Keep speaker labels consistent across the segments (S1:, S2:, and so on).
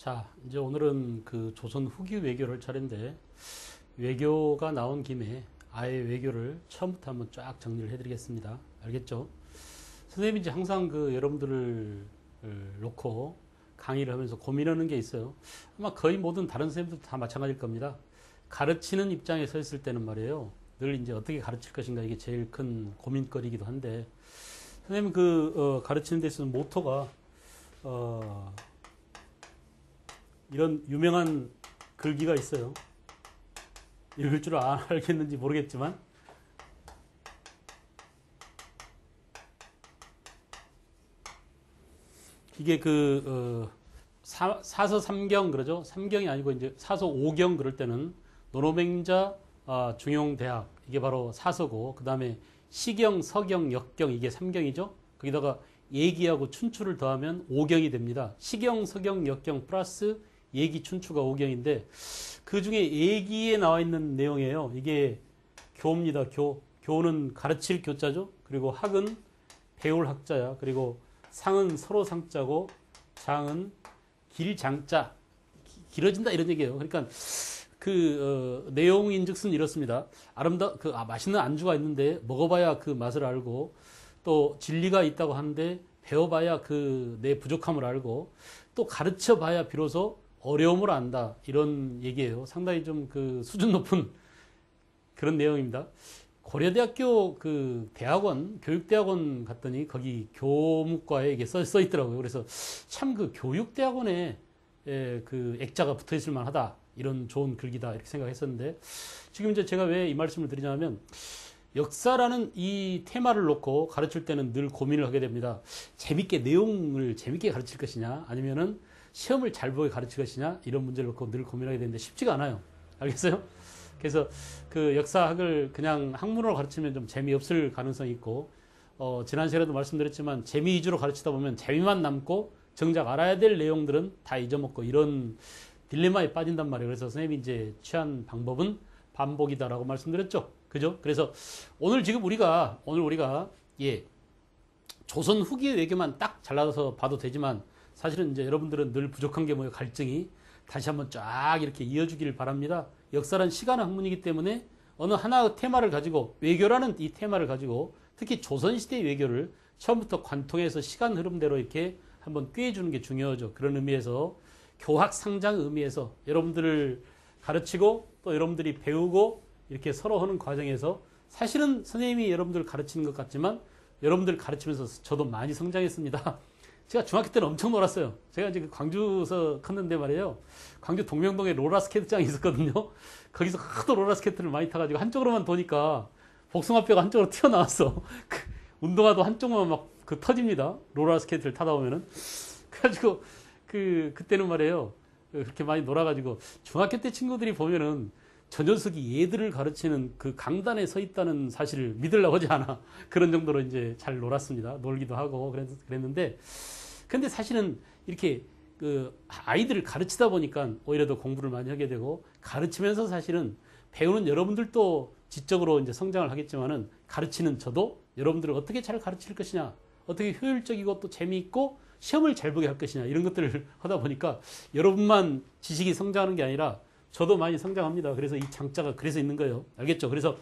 S1: 자, 이제 오늘은 그 조선 후기 외교를 할 차례인데, 외교가 나온 김에 아예 외교를 처음부터 한번 쫙 정리를 해드리겠습니다. 알겠죠? 선생님이 이제 항상 그 여러분들을 놓고 강의를 하면서 고민하는 게 있어요. 아마 거의 모든 다른 선생님들도 다 마찬가지일 겁니다. 가르치는 입장에 서 있을 때는 말이에요. 늘 이제 어떻게 가르칠 것인가 이게 제일 큰 고민거리이기도 한데, 선생님 가르치는 데 있어서 모토가, 이런 유명한 글귀가 있어요. 읽을 줄 알겠는지 모르겠지만, 이게 사서 삼경 그러죠. 삼경이 아니고 이제 사서 오경 그럴 때는 노노맹자 중용대학 이게 바로 사서고, 그 다음에 시경, 서경, 역경 이게 삼경이죠. 거기다가 예기하고 춘추를 더하면 오경이 됩니다. 시경, 서경, 역경 플러스 예기, 춘추가 오경인데, 그 중에 예기에 나와 있는 내용이에요. 이게 교입니다. 교는 가르칠 교자죠. 그리고 학은 배울 학자야. 그리고 상은 서로 상자고, 장은 길장자, 길어진다 이런 얘기예요. 그러니까 내용인즉슨 이렇습니다. 맛있는 안주가 있는데 먹어봐야 그 맛을 알고, 또 진리가 있다고 하는데 배워봐야 내 부족함을 알고, 또 가르쳐봐야 비로소 어려움을 안다 이런 얘기예요. 상당히 좀 수준 높은 그런 내용입니다. 고려대학교 대학원, 교육대학원 갔더니 거기 교무과에 이게 써 있더라고요. 그래서 참 교육대학원에 액자가 붙어 있을 만하다. 이런 좋은 글귀다. 이렇게 생각했었는데, 지금 이제 제가 왜 이 말씀을 드리냐면, 역사라는 이 테마를 놓고 가르칠 때는 늘 고민을 하게 됩니다. 내용을 재밌게 가르칠 것이냐, 아니면은 시험을 잘 보게 가르칠 것이냐, 이런 문제를 놓고 늘 고민하게 되는데 쉽지가 않아요. 알겠어요? 그래서 역사학을 그냥 학문으로 가르치면 좀 재미없을 가능성이 있고, 지난 시간에도 말씀드렸지만 재미 위주로 가르치다 보면 재미만 남고 정작 알아야 될 내용들은 다 잊어먹고 이런 딜레마에 빠진단 말이에요. 그래서 선생님이 이제 취한 방법은 반복이다라고 말씀드렸죠. 그죠? 그래서 오늘 우리가 조선 후기 외교만 딱 잘라서 봐도 되지만, 사실은 이제 여러분들은 늘 부족한 게 뭐예요? 갈증이. 다시 한번 쫙 이렇게 이어주기를 바랍니다. 역사란 시간 학문이기 때문에 어느 하나의 테마를 가지고, 외교라는 이 테마를 가지고 특히 조선시대 외교를 처음부터 관통해서 시간 흐름대로 이렇게 한번 꿰주는 게 중요하죠. 그런 의미에서 교학 상장 의미에서 여러분들을 가르치고 또 여러분들이 배우고 이렇게 서로 하는 과정에서, 사실은 선생님이 여러분들 가르치는 것 같지만 여러분들 가르치면서 저도 많이 성장했습니다. 제가 중학교 때는 엄청 놀았어요. 제가 이제 광주에서 컸는데 말이에요. 광주 동명동에 롤러스케이트장이 있었거든요. 거기서 하도 롤러스케이트를 많이 타가지고 한쪽으로만 도니까 복숭아뼈가 한쪽으로 튀어나왔어. 운동화도 한쪽만 막 터집니다. 롤러스케이트를 타다 보면은. 그래가지고 그때는 말이에요. 그렇게 많이 놀아가지고 중학교 때 친구들이 보면은 저 녀석이 얘들을 가르치는 강단에 서 있다는 사실을 믿으려고 하지 않아. 그런 정도로 이제 잘 놀았습니다. 놀기도 하고 그랬는데, 근데 사실은 이렇게 아이들을 가르치다 보니까 오히려 더 공부를 많이 하게 되고, 가르치면서 사실은 배우는 여러분들도 지적으로 이제 성장을 하겠지만은, 가르치는 저도 여러분들을 어떻게 잘 가르칠 것이냐, 어떻게 효율적이고 또 재미있고 시험을 잘 보게 할 것이냐, 이런 것들을 하다 보니까 여러분만 지식이 성장하는 게 아니라 저도 많이 성장합니다. 그래서 이 장자가 그래서 있는 거예요. 알겠죠? 그래서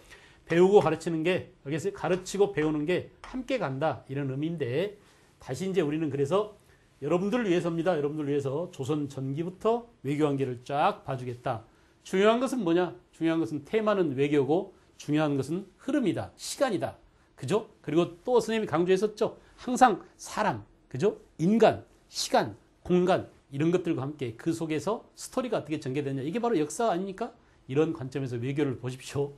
S1: 배우고 가르치는 게, 알겠어요? 가르치고 배우는 게 함께 간다, 이런 의미인데, 다시 이제 우리는 그래서 여러분들을 위해서입니다. 여러분들을 위해서 조선 전기부터 외교 관계를 쫙 봐주겠다. 중요한 것은 뭐냐? 중요한 것은 테마는 외교고, 중요한 것은 흐름이다. 시간이다. 그죠? 그리고 또 선생님이 강조했었죠. 항상 사람, 그죠? 인간, 시간, 공간, 이런 것들과 함께 그 속에서 스토리가 어떻게 전개되냐. 이게 바로 역사 아닙니까? 이런 관점에서 외교를 보십시오.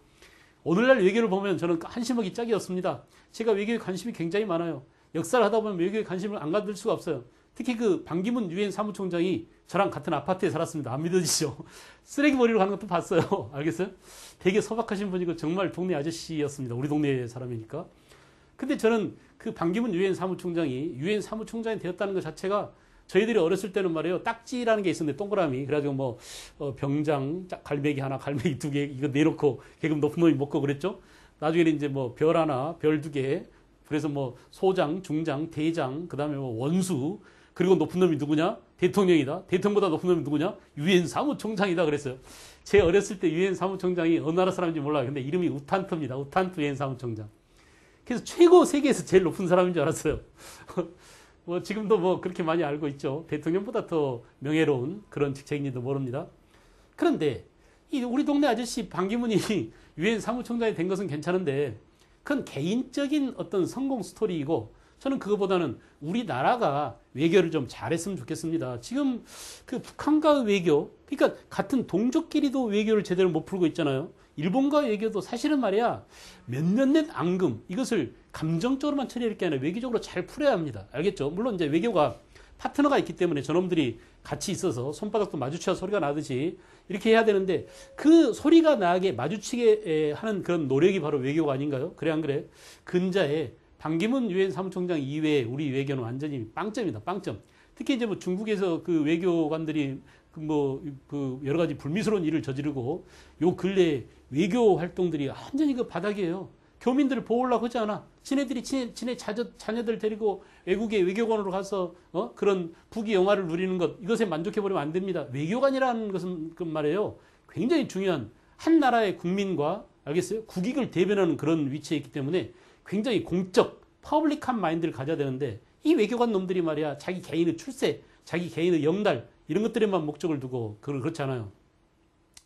S1: 오늘날 외교를 보면 저는 한심하기 짝이 없습니다. 제가 외교에 관심이 굉장히 많아요. 역사를 하다 보면 외교에 관심을 안 가질 수가 없어요. 특히 반기문 유엔 사무총장이 저랑 같은 아파트에 살았습니다. 안 믿어지죠? 쓰레기 버리러 가는 것도 봤어요. 알겠어요? 되게 소박하신 분이고 정말 동네 아저씨였습니다. 우리 동네 사람이니까. 근데 저는 반기문 유엔 사무총장이 유엔 사무총장이 되었다는 것 자체가, 저희들이 어렸을 때는 말이에요, 딱지라는 게 있었는데 동그라미, 그래가지고 병장 갈매기 하나, 갈매기 두 개 이거 내놓고 계급 높은 놈이 먹고 그랬죠. 나중에는 이제 별 하나, 별 두 개, 그래서 소장, 중장, 대장, 그 다음에 원수, 그리고 높은 놈이 누구냐? 대통령이다. 대통령보다 높은 놈이 누구냐? 유엔 사무총장이다 그랬어요. 제 어렸을 때 유엔 사무총장이 어느 나라 사람인지 몰라요. 근데 이름이 우탄트입니다. 우탄트 유엔 사무총장. 그래서 최고 세계에서 제일 높은 사람인 줄 알았어요. 뭐 지금도 뭐 그렇게 많이 알고 있죠. 대통령보다 더 명예로운 그런 직책인지도 모릅니다. 그런데 이 우리 동네 아저씨 반기문이 유엔 사무총장이 된 것은 괜찮은데 그건 개인적인 어떤 성공 스토리이고 저는 그거보다는 우리나라가 외교를 좀 잘했으면 좋겠습니다. 지금 그 북한과의 외교, 그러니까 같은 동족끼리도 외교를 제대로 못 풀고 있잖아요. 일본과 외교도 사실은 말이야 몇몇 년 앙금 이것을 감정적으로만 처리할 게 아니라 외교적으로 잘 풀어야 합니다. 알겠죠? 물론 이제 외교가 파트너가 있기 때문에 저놈들이 같이 있어서 손바닥도 마주쳐야 소리가 나듯이 이렇게 해야 되는데 그 소리가 나게 마주치게 하는 그런 노력이 바로 외교가 아닌가요? 그래 안 그래? 근자에 반기문 유엔 사무총장 이외에 우리 외교는 완전히 빵점이다. 빵점. 특히 이제 뭐 중국에서 그 외교관들이 그 여러 가지 불미스러운 일을 저지르고 요 근래 외교 활동들이 완전히 그 바닥이에요. 교민들을 보호하려고 하지 않아. 지네들이 지네 자녀들 데리고 외국의 외교관으로 가서 그런 부귀 영화를 누리는 것 이것에 만족해버리면 안 됩니다. 외교관이라는 것은 그 말이에요. 굉장히 중요한 한 나라의 국민과 알겠어요? 국익을 대변하는 그런 위치에 있기 때문에 굉장히 공적 퍼블릭한 마인드를 가져야 되는데 이 외교관 놈들이 말이야 자기 개인의 출세, 자기 개인의 영달 이런 것들에만 목적을 두고 그렇지 않아요.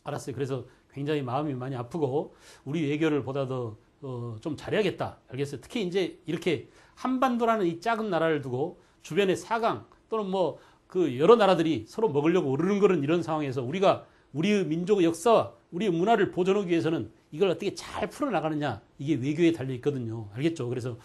S1: 알았어요. 그래서 굉장히 마음이 많이 아프고 우리 외교를 보다 더 좀 잘해야겠다. 알겠어요. 특히 이제 이렇게 한반도라는 이 작은 나라를 두고 주변에 4강 또는 뭐 그 여러 나라들이 서로 먹으려고 으르렁거리는 이런 상황에서 우리가 우리의 민족의 역사와 우리의 문화를 보존하기 위해서는 이걸 어떻게 잘 풀어나가느냐 이게 외교에 달려 있거든요. 알겠죠? 그래서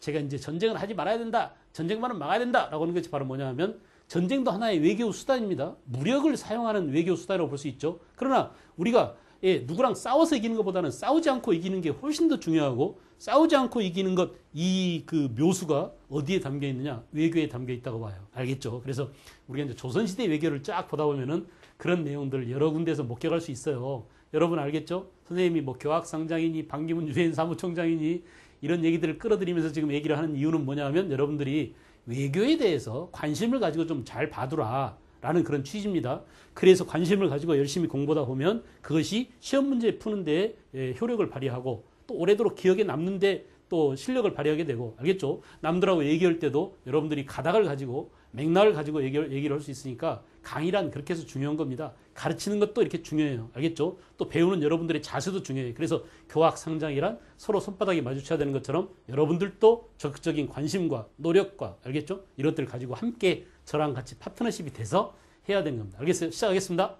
S1: 제가 이제 전쟁을 하지 말아야 된다. 전쟁만은 막아야 된다라고 하는 것이 바로 뭐냐 하면 전쟁도 하나의 외교 수단입니다. 무력을 사용하는 외교 수단이라고 볼 수 있죠. 그러나 우리가 누구랑 싸워서 이기는 것보다는 싸우지 않고 이기는 게 훨씬 더 중요하고 싸우지 않고 이기는 것 이 그 묘수가 어디에 담겨 있느냐? 외교에 담겨 있다고 봐요. 알겠죠? 그래서 우리가 이제 조선시대 외교를 쫙 보다 보면은 그런 내용들을 여러 군데에서 목격할 수 있어요. 여러분 알겠죠? 선생님이 뭐 교학상장이니 반기문 유엔 사무총장이니 이런 얘기들을 끌어들이면서 지금 얘기를 하는 이유는 뭐냐면 여러분들이 외교에 대해서 관심을 가지고 좀 잘 봐두라. 라는 그런 취지입니다. 그래서 관심을 가지고 열심히 공부하다 보면 그것이 시험 문제 푸는 데 효력을 발휘하고 또 오래도록 기억에 남는 데 또 실력을 발휘하게 되고 알겠죠? 남들하고 얘기할 때도 여러분들이 가닥을 가지고 맥락을 가지고 얘기를 할 수 있으니까 강의란 그렇게 해서 중요한 겁니다. 가르치는 것도 이렇게 중요해요. 알겠죠? 또 배우는 여러분들의 자세도 중요해요. 그래서 교학상장이란 서로 손바닥이 마주쳐야 되는 것처럼 여러분들도 적극적인 관심과 노력과 알겠죠? 이런 것들을 가지고 함께 저랑 같이 파트너십이 돼서 해야 되는 겁니다. 알겠어요? 시작하겠습니다.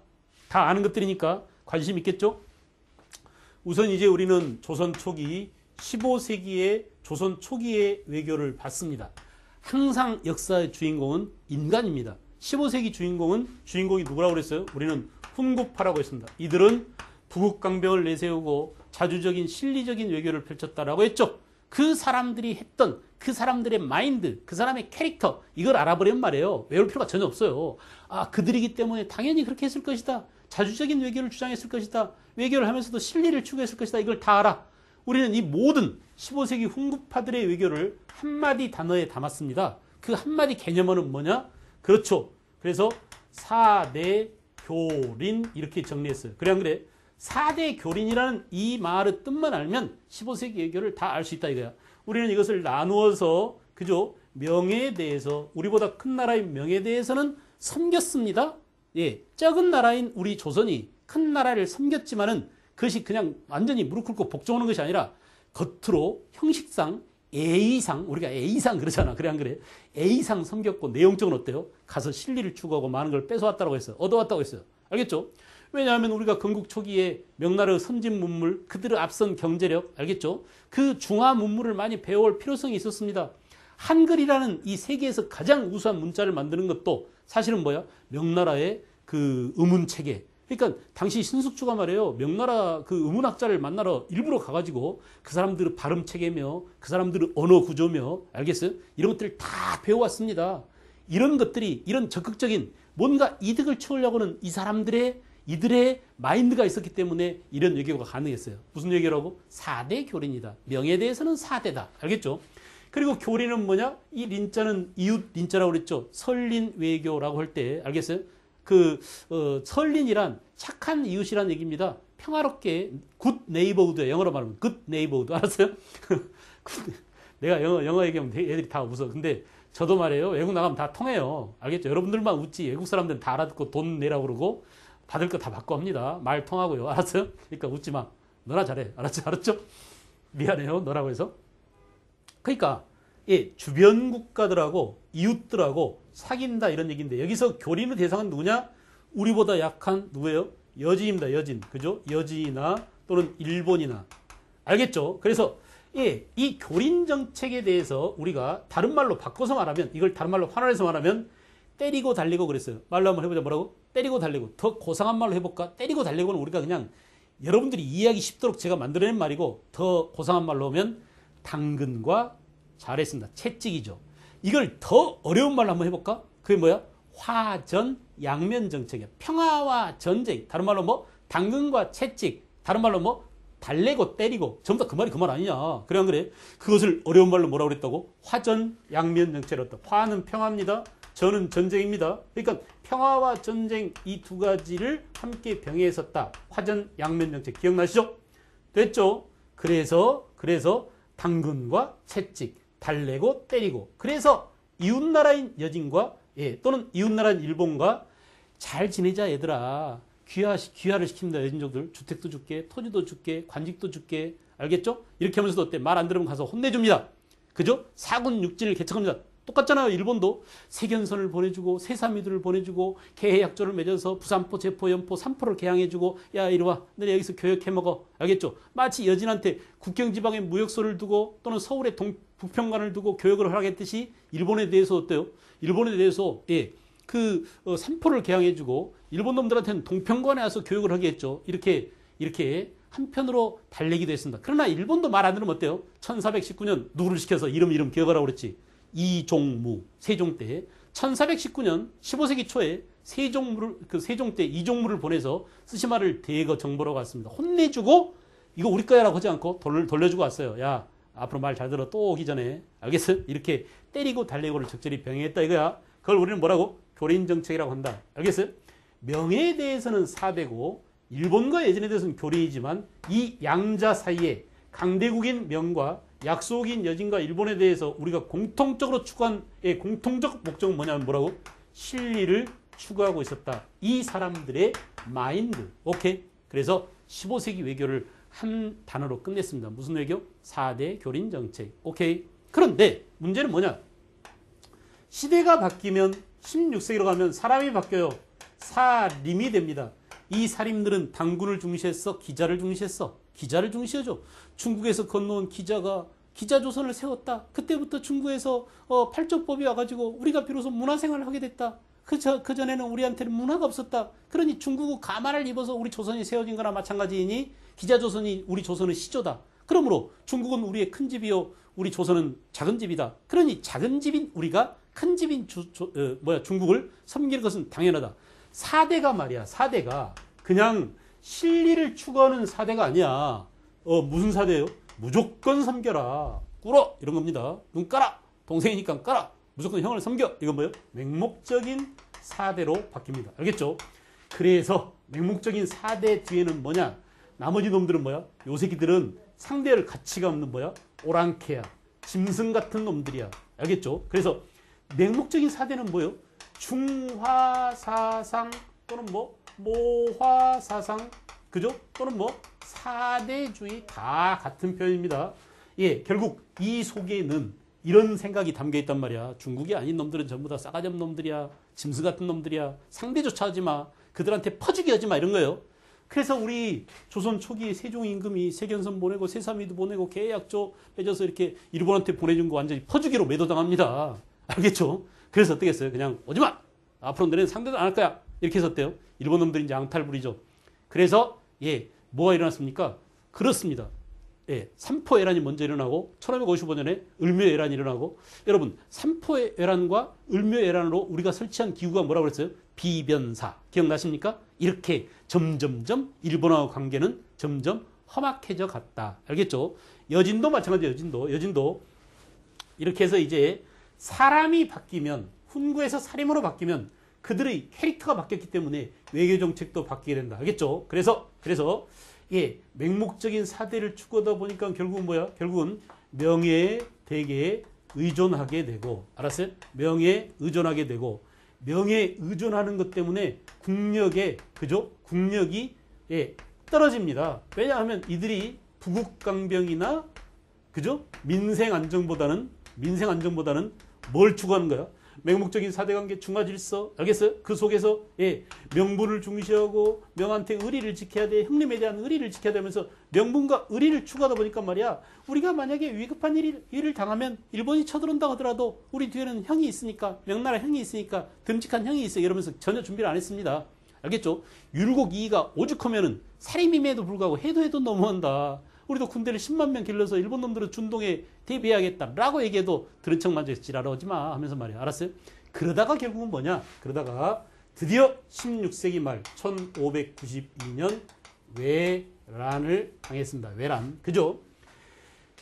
S1: 다 아는 것들이니까 관심 있겠죠? 우선 이제 우리는 조선 초기 15세기의 조선 초기의 외교를 봤습니다. 항상 역사의 주인공은 인간입니다. 15세기 주인공이 누구라고 그랬어요? 우리는 훈구파라고 했습니다. 이들은 부국강병을 내세우고 자주적인 실리적인 외교를 펼쳤다라고 했죠. 그 사람들이 했던 그 사람들의 마인드, 그 사람의 캐릭터 이걸 알아버리면 말이에요. 외울 필요가 전혀 없어요. 아, 그들이기 때문에 당연히 그렇게 했을 것이다. 자주적인 외교를 주장했을 것이다. 외교를 하면서도 실리를 추구했을 것이다. 이걸 다 알아. 우리는 이 모든 15세기 훈구파들의 외교를 한마디 단어에 담았습니다. 그 한마디 개념어는 뭐냐? 그렇죠. 그래서 4대 교린 이렇게 정리했어요. 그래 안 그래? 4대 교린이라는 이 말의 뜻만 알면 15세기 외교를 다 알 수 있다 이거야. 우리는 이것을 나누어서 그죠? 명예에 대해서 우리보다 큰 나라인 명예에 대해서는 섬겼습니다. 예, 작은 나라인 우리 조선이 큰 나라를 섬겼지만은 그것이 그냥 완전히 무릎 꿇고 복종하는 것이 아니라 겉으로 형식상 A상 우리가 A상 그러잖아. 그래 안 그래? A상 섬겼고 내용적으로 어때요? 가서 실리를 추구하고 많은 걸 뺏어왔다고 했어요. 얻어왔다고 했어요. 알겠죠? 왜냐하면 우리가 건국 초기에 명나라의 선진 문물, 그들의 앞선 경제력, 알겠죠? 그 중화 문물을 많이 배워올 필요성이 있었습니다. 한글이라는 이 세계에서 가장 우수한 문자를 만드는 것도 사실은 뭐야? 명나라의 그 의문체계. 그러니까 당시 신숙주가 말이에요. 명나라 그 의문학자를 만나러 일부러 가가지고 그 사람들의 발음 체계며 그 마음들의 언어 구조며 알겠어요? 이런 것들을 다 배워왔습니다. 이런 것들이 이런 적극적인 뭔가 이득을 취하려고는 이들의 마인드가 있었기 때문에 이런 외교가 가능했어요. 무슨 외교라고? 4대 교린이다. 명예에 대해서는 4대다. 알겠죠? 그리고 교리는 뭐냐? 이 린자는 이웃 린자라고 그랬죠. 설린 외교라고 할 때 알겠어요? 설린이란 착한 이웃이란 얘기입니다. 평화롭게 굿 네이버우드 영어로 말하면 굿 네이버우드 알았어요? 내가 영어 얘기하면 애들이 다 웃어. 근데 저도 말이에요. 외국 나가면 다 통해요. 알겠죠? 여러분들만 웃지. 외국 사람들은 다 알아듣고 돈 내라고 그러고 받을 거 다 받고 합니다. 말 통하고요. 알았어요? 그러니까 웃지 마. 너나 잘해. 알았죠? 미안해요. 너라고 해서. 그러니까 예, 주변 국가들하고 이웃들하고 사귄다 이런 얘기인데 여기서 교린의 대상은 누구냐? 우리보다 약한 누구예요? 여진입니다. 여진. 그죠? 여진이나 또는 일본이나. 알겠죠? 그래서 예, 이 교린 정책에 대해서 우리가 다른 말로 바꿔서 말하면 이걸 다른 말로 환원해서 말하면 때리고 달리고 그랬어요. 말로 한번 해보자. 뭐라고? 때리고 달리고. 더 고상한 말로 해볼까? 때리고 달리고는 우리가 그냥 여러분들이 이해하기 쉽도록 제가 만들어낸 말이고 더 고상한 말로 하면 당근과 잘했습니다. 채찍이죠. 이걸 더 어려운 말로 한번 해볼까? 그게 뭐야? 화전 양면 정책이야. 평화와 전쟁. 다른 말로 뭐? 당근과 채찍. 다른 말로 뭐? 달래고 때리고. 전부 다 그 말이 그 말 아니냐. 그래 안 그래? 그것을 어려운 말로 뭐라고 그랬다고? 화전 양면 정책이었다. 화는 평화입니다. 전은 전쟁입니다. 그러니까 평화와 전쟁 이 두 가지를 함께 병행해 섰다. 화전 양면 정책 기억나시죠? 됐죠? 그래서 당근과 채찍, 달래고 때리고. 그래서 이웃나라인 여진과 또는 이웃나라인 일본과 잘 지내자 얘들아. 귀화를 시킵니다. 여진족들. 주택도 줄게, 토지도 줄게, 관직도 줄게. 알겠죠? 이렇게 하면서도 어때? 말 안 들으면 가서 혼내줍니다. 그죠? 사군 육진을 개척합니다. 똑같잖아요. 일본도 세견선을 보내주고 세사미들을 보내주고 개해약조를 맺어서 부산포, 제포, 연포, 삼포를 개항해주고 야 이리 와. 너네 여기서 교역해먹어. 알겠죠? 마치 여진한테 국경지방에 무역소를 두고 또는 서울에 북평관을 두고 교역을 하겠듯이 일본에 대해서 어때요? 일본에 대해서 삼포를 개항해주고 일본 놈들한테는 동평관에 와서 교육을 하게 했죠. 이렇게 한편으로 달래기도 했습니다. 그러나 일본도 말 안 들으면 어때요? 1419년 누구를 시켜서 이름 기억하라고 그랬지. 이종무, 세종 때 1419년 15세기 초에 세종 때 이종무를 보내서 스시마를 대거 정보로 갔습니다. 혼내주고 이거 우리 거야라고 하지 않고 돌려주고 왔어요. 야 앞으로 말 잘 들어. 또 오기 전에 알겠어? 이렇게 때리고 달래고를 적절히 병행했다 이거야. 그걸 우리는 뭐라고? 교린 정책이라고 한다. 알겠어요? 명예에 대해서는 사대고 일본과 예전에 대해서는 교린이지만 이 양자 사이에 강대국인 명과 약소국인 여진과 일본에 대해서 우리가 공통적으로 추구한 공통적 목적은 뭐냐면 뭐라고? 실리를 추구하고 있었다. 이 사람들의 마인드. 오케이? 그래서 15세기 외교를 한 단어로 끝냈습니다. 무슨 외교? 4대 교린 정책. 오케이? 그런데 문제는 뭐냐? 시대가 바뀌면 16세기로 가면 사람이 바뀌어요. 사림이 됩니다. 이 사림들은 당군을 중시했어? 기자를 중시했어? 기자를 중시하죠. 중국에서 건너온 기자가 기자조선을 세웠다. 그때부터 중국에서 팔조법이 와가지고 우리가 비로소 문화생활을 하게 됐다. 그전에는 우리한테는 문화가 없었다. 그러니 중국은 가만을 입어서 우리 조선이 세워진 거나 마찬가지이니 기자조선이 우리 조선의 시조다. 그러므로 중국은 우리의 큰 집이요. 우리 조선은 작은 집이다. 그러니 작은 집인 우리가 큰 집인 중국을 섬기는 것은 당연하다. 4대가 말이야. 4대가 그냥 실리를 추구하는 4대가 아니야. 무슨 4대예요? 무조건 섬겨라. 꿇어. 이런 겁니다. 눈 깔아. 동생이니까 깔아. 무조건 형을 섬겨. 이건 뭐예요? 맹목적인 4대로 바뀝니다. 알겠죠? 그래서 맹목적인 4대 뒤에는 뭐냐? 나머지 놈들은 뭐야? 요 새끼들은 상대할 가치가 없는 뭐야? 오랑캐야. 짐승 같은 놈들이야. 알겠죠? 그래서 맹목적인 4대는 뭐예요? 중화사상 또는 모화사상 그죠? 또는 4대주의 다 같은 표현입니다. 예, 결국 이 속에는 이런 생각이 담겨 있단 말이야. 중국이 아닌 놈들은 전부 다 싸가지 없는 놈들이야. 짐승 같은 놈들이야. 상대조차 하지 마. 그들한테 퍼주기 하지 마. 이런 거예요. 그래서 우리 조선 초기에 세종 임금이 세견선 보내고 세사미도 보내고 계약조 맺어서 이렇게 일본한테 보내준 거 완전히 퍼주기로 매도당합니다. 알겠죠? 그래서 어떻게 했어요? 그냥 오지 마. 앞으로 너네는 상대도 안 할 거야. 이렇게 해서 어때요? 일본 놈들이 이제 앙탈 부리죠. 그래서 뭐가 일어났습니까? 그렇습니다. 삼포애란이 먼저 일어나고 1555년에 을묘애란이 일어나고 여러분 삼포애란과 을묘애란으로 우리가 설치한 기구가 뭐라고 그랬어요? 비변사. 기억나십니까? 이렇게 점점점 일본하고 관계는 점점 험악해져 갔다. 알겠죠? 여진도 마찬가지예요. 여진도 이렇게 해서 이제 사람이 바뀌면, 훈구에서 살인으로 바뀌면 그들의 캐릭터가 바뀌었기 때문에 외교 정책도 바뀌게 된다. 알겠죠? 그래서 예, 맹목적인 사대를 추구하다 보니까 결국은 뭐야? 결국은 명예에 되게 의존하게 되고, 알았어요? 명예에 의존하게 되고, 명예에 의존하는 것 때문에 국력에, 그죠? 국력이 예, 떨어집니다. 왜냐하면 이들이 부국강병이나, 그죠? 민생 안정보다는 뭘 추구하는 거야? 맹목적인 사대관계 중화질서, 알겠어요? 그 속에서 예, 명분을 중시하고 명한테 의리를 지켜야 돼. 형님에 대한 의리를 지켜야 되면서 명분과 의리를 추구하다 보니까 말이야, 우리가 만약에 위급한 일을 당하면 일본이 쳐들어온다 하더라도 우리 뒤에는 형이 있으니까, 명나라 형이 있으니까, 듬직한 형이 있어, 이러면서 전혀 준비를 안 했습니다. 알겠죠? 율곡 이이가 오죽하면은 살인임에도 불구하고 해도 너무한다. 우리도 군대를 10만 명 길러서 일본 놈들은 준동에 대비해야겠다라고 얘기해도 들은 척만 지랄하지 마 하면서 말이야. 알았어요? 그러다가 결국은 뭐냐? 그러다가 드디어 16세기 말 1592년 외란을 당했습니다. 외란. 그죠?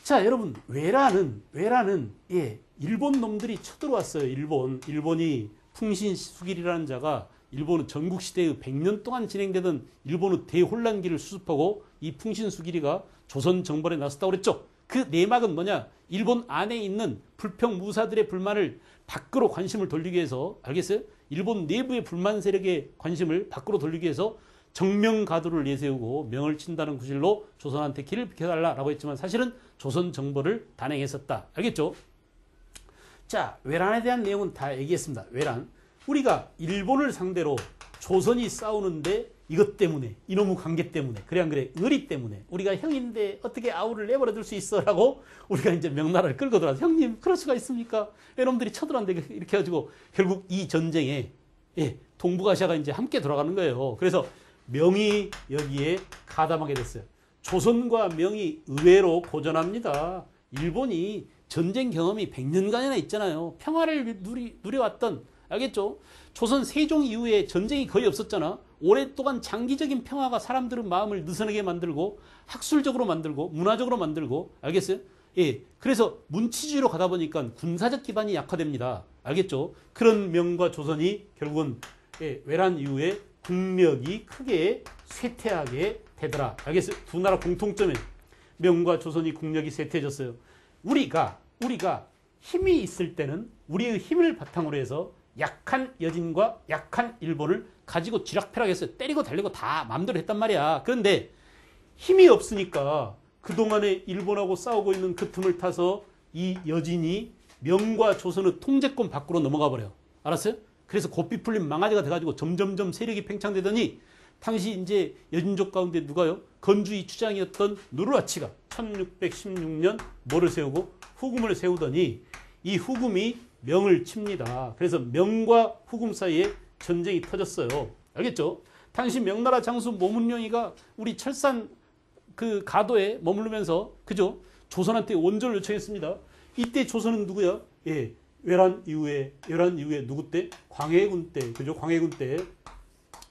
S1: 자, 여러분, 외란은 예, 일본 놈들이 쳐들어왔어요. 일본이 풍신수길이라는 자가 일본은 전국시대의 100년 동안 진행되던 일본의 대혼란기를 수습하고 이 풍신수길이가 조선 정벌에 나섰다고 그랬죠. 그 내막은 뭐냐? 일본 안에 있는 불평무사들의 불만을 밖으로 관심을 돌리기 위해서, 알겠어요? 일본 내부의 불만 세력의 관심을 밖으로 돌리기 위해서 정명가도를 내세우고 명을 친다는 구실로 조선한테 길을 비켜달라고 했지만 사실은 조선 정벌을 단행했었다. 알겠죠? 자, 외란에 대한 내용은 다 얘기했습니다. 외란. 우리가 일본을 상대로 조선이 싸우는데 이것 때문에, 이놈의 관계 때문에, 그래 안 그래? 의리 때문에 우리가 형인데 어떻게 아우를 내버려 둘 수 있어? 라고 우리가 이제 명나라를 끌고 들어와서, 형님 그럴 수가 있습니까? 이놈들이 쳐들어왔는데, 이렇게 해가지고 결국 이 전쟁에 예, 동북아시아가 이제 함께 돌아가는 거예요. 그래서 명이 여기에 가담하게 됐어요. 조선과 명이 의외로 고전합니다. 일본이 전쟁 경험이 100년간이나 있잖아요. 평화를 누려왔던, 알겠죠? 조선 세종 이후에 전쟁이 거의 없었잖아. 오랫동안 장기적인 평화가 사람들의 마음을 느슨하게 만들고, 학술적으로 만들고, 문화적으로 만들고, 알겠어요? 예. 그래서 문치주의로 가다 보니까 군사적 기반이 약화됩니다. 알겠죠? 그런 명과 조선이 결국은 예, 외란 이후에 국력이 크게 쇠퇴하게 되더라. 알겠어요? 두 나라 공통점은 명과 조선이 국력이 쇠퇴해졌어요. 우리가 힘이 있을 때는 우리의 힘을 바탕으로 해서 약한 여진과 약한 일본을 가지고 쥐락펴락했어요. 때리고 달리고 다 마음대로 했단 말이야. 그런데 힘이 없으니까 그동안에 일본하고 싸우고 있는 그 틈을 타서 이 여진이 명과 조선의 통제권 밖으로 넘어가 버려. 알았어요? 그래서 고삐 풀린 망아지가 돼가지고 점점점 세력이 팽창되더니 당시 이제 여진족 가운데 누가요? 건주의 추장이었던 누르하치가 1616년 뭐를 세우고? 후금을 세우더니 이 후금이 명을 칩니다. 그래서 명과 후금 사이에 전쟁이 터졌어요. 알겠죠? 당시 명나라 장수 모문룡이가 우리 철산 그 가도에 머무르면서, 그죠? 조선한테 원조를 요청했습니다. 이때 조선은 누구야? 예, 외란 이후에 누구 때? 광해군 때, 그죠? 광해군 때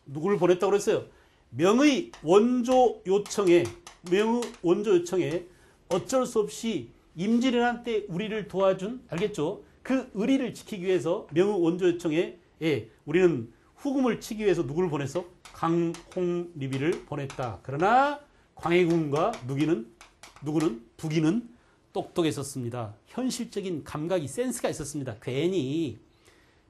S1: 누구를 보냈다고 그랬어요? 명의 원조 요청에 어쩔 수 없이 임진왜란 때 우리를 도와준, 알겠죠? 그 의리를 지키기 위해서 명의 원조 요청에 예, 우리는 후금을 치기 위해서 누구를 보냈어? 강홍리비를 보냈다. 그러나 광해군과 북이는 똑똑했었습니다. 현실적인 감각이, 센스가 있었습니다. 괜히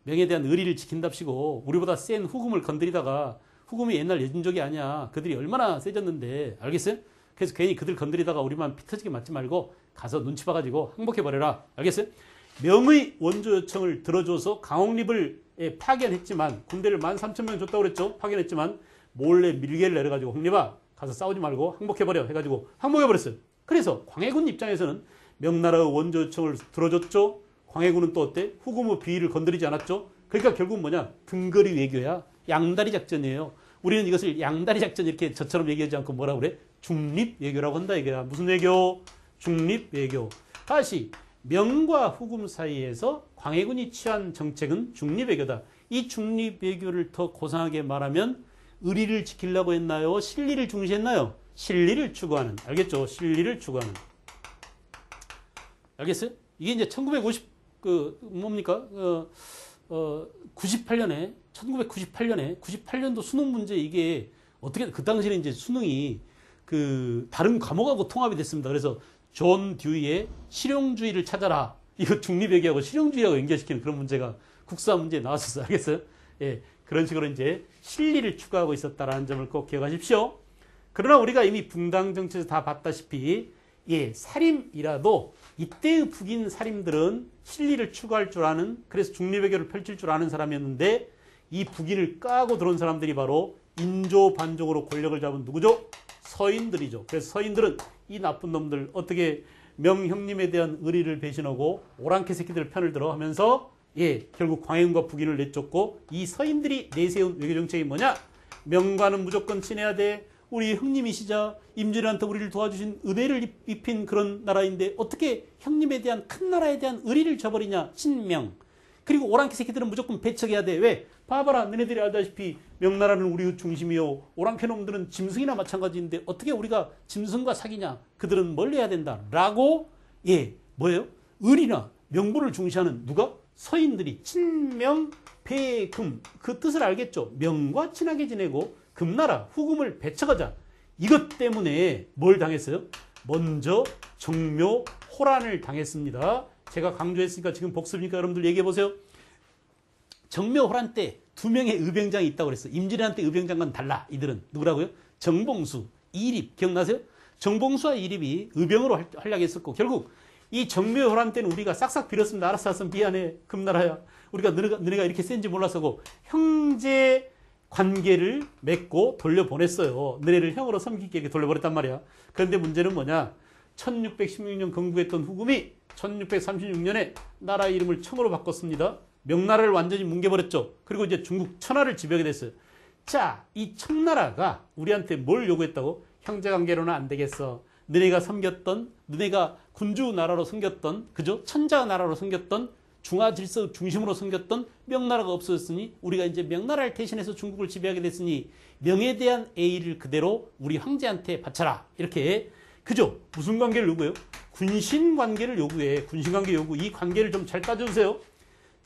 S1: 명에 대한 의리를 지킨답시고 우리보다 센 후금을 건드리다가, 후금이 옛날 여진족이 아니야. 그들이 얼마나 세졌는데, 알겠어요? 그래서 괜히 그들 건드리다가 우리만 피 터지게 맞지 말고 가서 눈치 봐가지고 항복해버려라. 알겠어요? 명의 원조 요청을 들어줘서 강홍립을 파견했지만, 군대를 13,000명 줬다고 그랬죠? 파견했지만 몰래 밀개를 내려가지고, 홍립아 가서 싸우지 말고 항복해버려 해가지고 항복해버렸어요. 그래서 광해군 입장에서는 명나라의 원조 요청을 들어줬죠. 광해군은 또 어때? 후금의 비위를 건드리지 않았죠. 그러니까 결국은 뭐냐? 등거리 외교야. 양다리 작전이에요. 우리는 이것을 양다리 작전 이렇게 저처럼 얘기하지 않고 뭐라 그래? 중립 외교라고 한다 이거야. 무슨 외교? 중립 외교. 다시 명과 후금 사이에서 광해군이 취한 정책은 중립 외교다. 이 중립 외교를 더 고상하게 말하면 의리를 지키려고 했나요? 실리를 중시했나요? 실리를 추구하는. 알겠죠? 실리를 추구하는. 알겠어요? 이게 이제 98년도 수능 문제 이게 어떻게 그 당시에 이제 수능이 그 다른 과목하고 통합이 됐습니다. 그래서 존 듀이의 실용주의를 찾아라. 이거 중립외교하고 실용주의하고 연결시키는 그런 문제가 국사 문제에 나왔었어요. 알겠어요? 예. 그런 식으로 이제 실리를 추구하고 있었다라는 점을 꼭 기억하십시오. 그러나 우리가 이미 붕당 정치에서 다 봤다시피 예, 살인이라도 이때의 북인 살인들은 실리를 추구할 줄 아는, 그래서 중립외교를 펼칠 줄 아는 사람이었는데 이 북인을 까고 들어온 사람들이 바로 인조반족으로 권력을 잡은 누구죠? 서인들이죠. 그래서 서인들은 이 나쁜 놈들 어떻게 명형님에 대한 의리를 배신하고 오랑캐 새끼들 편을 들어 하면서 예, 결국 광해군과 북인을 내쫓고 이 서인들이 내세운 외교정책이 뭐냐? 명관은 무조건 친해야 돼. 우리 형님이시자 임진왜란때 우리를 도와주신 은혜를 입힌 그런 나라인데 어떻게 형님에 대한 큰 나라에 대한 의리를 저버리냐? 친명. 그리고 오랑캐 새끼들은 무조건 배척해야 돼. 왜? 봐봐라. 너네들이 알다시피 명나라는 우리의 중심이요. 오랑캐 놈들은 짐승이나 마찬가지인데 어떻게 우리가 짐승과 사귀냐? 그들은 멀리해야 된다. 라고 예, 뭐예요? 의리나 명분을 중시하는 누가? 서인들이 친명 배금 그 뜻을 알겠죠. 명과 친하게 지내고 금나라 후금을 배척하자. 이것 때문에 뭘 당했어요? 먼저 정묘 호란을 당했습니다. 제가 강조했으니까 지금 복습이니까 여러분들 얘기해 보세요. 정묘 호란 때 두 명의 의병장이 있다고 그랬어요. 임진왜란 때 의병장과는 달라. 이들은 누구라고요? 정봉수, 이립 기억나세요? 정봉수와 이립이 의병으로 활약했었고 결국 이 정묘 호란 때는 우리가 싹싹 빌었습니다. 알았어, 알았어, 미안해, 금나라야. 우리가 너네가 이렇게 센지 몰라서고 형제 관계를 맺고 돌려보냈어요. 너네를 형으로 섬기게 돌려보냈단 말이야. 그런데 문제는 뭐냐? 1616년 건국했던 후금이 1636년에 나라 이름을 청으로 바꿨습니다. 명나라를 완전히 뭉개버렸죠. 그리고 이제 중국 천하를 지배하게 됐어요. 자, 이 청나라가 우리한테 뭘 요구했다고? 형제관계로는 안 되겠어. 너네가 섬겼던, 너네가 군주 나라로 섬겼던, 그죠? 천자 나라로 섬겼던, 중화 질서 중심으로 섬겼던 명나라가 없어졌으니 우리가 이제 명나라를 대신해서 중국을 지배하게 됐으니 명에 대한 예의를 그대로 우리 황제한테 바쳐라. 이렇게, 그죠? 무슨 관계를 요구해요? 군신 관계를 요구해. 군신 관계 요구. 이 관계를 좀 잘 따져주세요.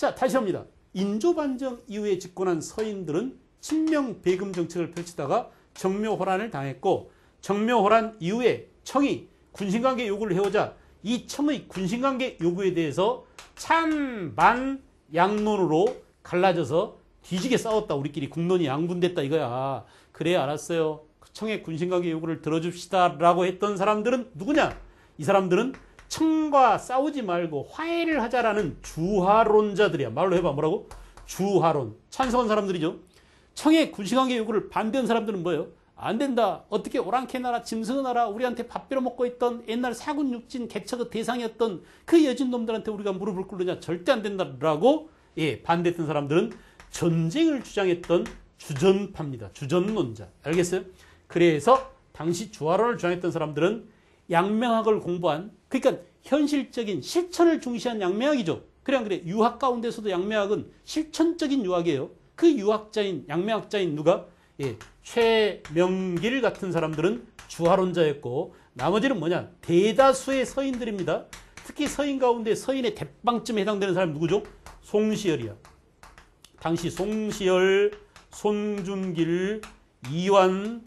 S1: 자, 다시 합니다. 인조반정 이후에 집권한 서인들은 친명 배금 정책을 펼치다가 정묘호란을 당했고 정묘호란 이후에 청이 군신관계 요구를 해오자 이 청의 군신관계 요구에 대해서 찬반 양론으로 갈라져서 뒤지게 싸웠다. 우리끼리 국론이 양분됐다 이거야. 그래 알았어요. 청의 군신관계 요구를 들어줍시다 라고 했던 사람들은 누구냐? 이 사람들은 청과 싸우지 말고 화해를 하자라는 주화론자들이야. 말로 해봐. 뭐라고? 주화론. 찬성한 사람들이죠. 청의 군신관계 요구를 반대한 사람들은 뭐예요? 안 된다. 어떻게 오랑캐 나라, 짐승 나라, 우리한테 밥 빌어 먹고 있던 옛날 사군 육진 개척의 대상이었던 그 여진놈들한테 우리가 무릎을 꿇느냐? 절대 안 된다라고 예, 반대했던 사람들은 전쟁을 주장했던 주전파입니다. 주전론자. 알겠어요? 그래서 당시 주화론을 주장했던 사람들은 양명학을 공부한, 그러니까 현실적인 실천을 중시한 양명학이죠. 그래 안 그래? 유학 가운데서도 양명학은 실천적인 유학이에요. 그 유학자인 양명학자인 누가? 예, 최명길 같은 사람들은 주화론자였고 나머지는 뭐냐? 대다수의 서인들입니다. 특히 서인 가운데 서인의 대빵쯤에 해당되는 사람이 누구죠? 송시열이야. 당시 송시열, 손준길, 이완,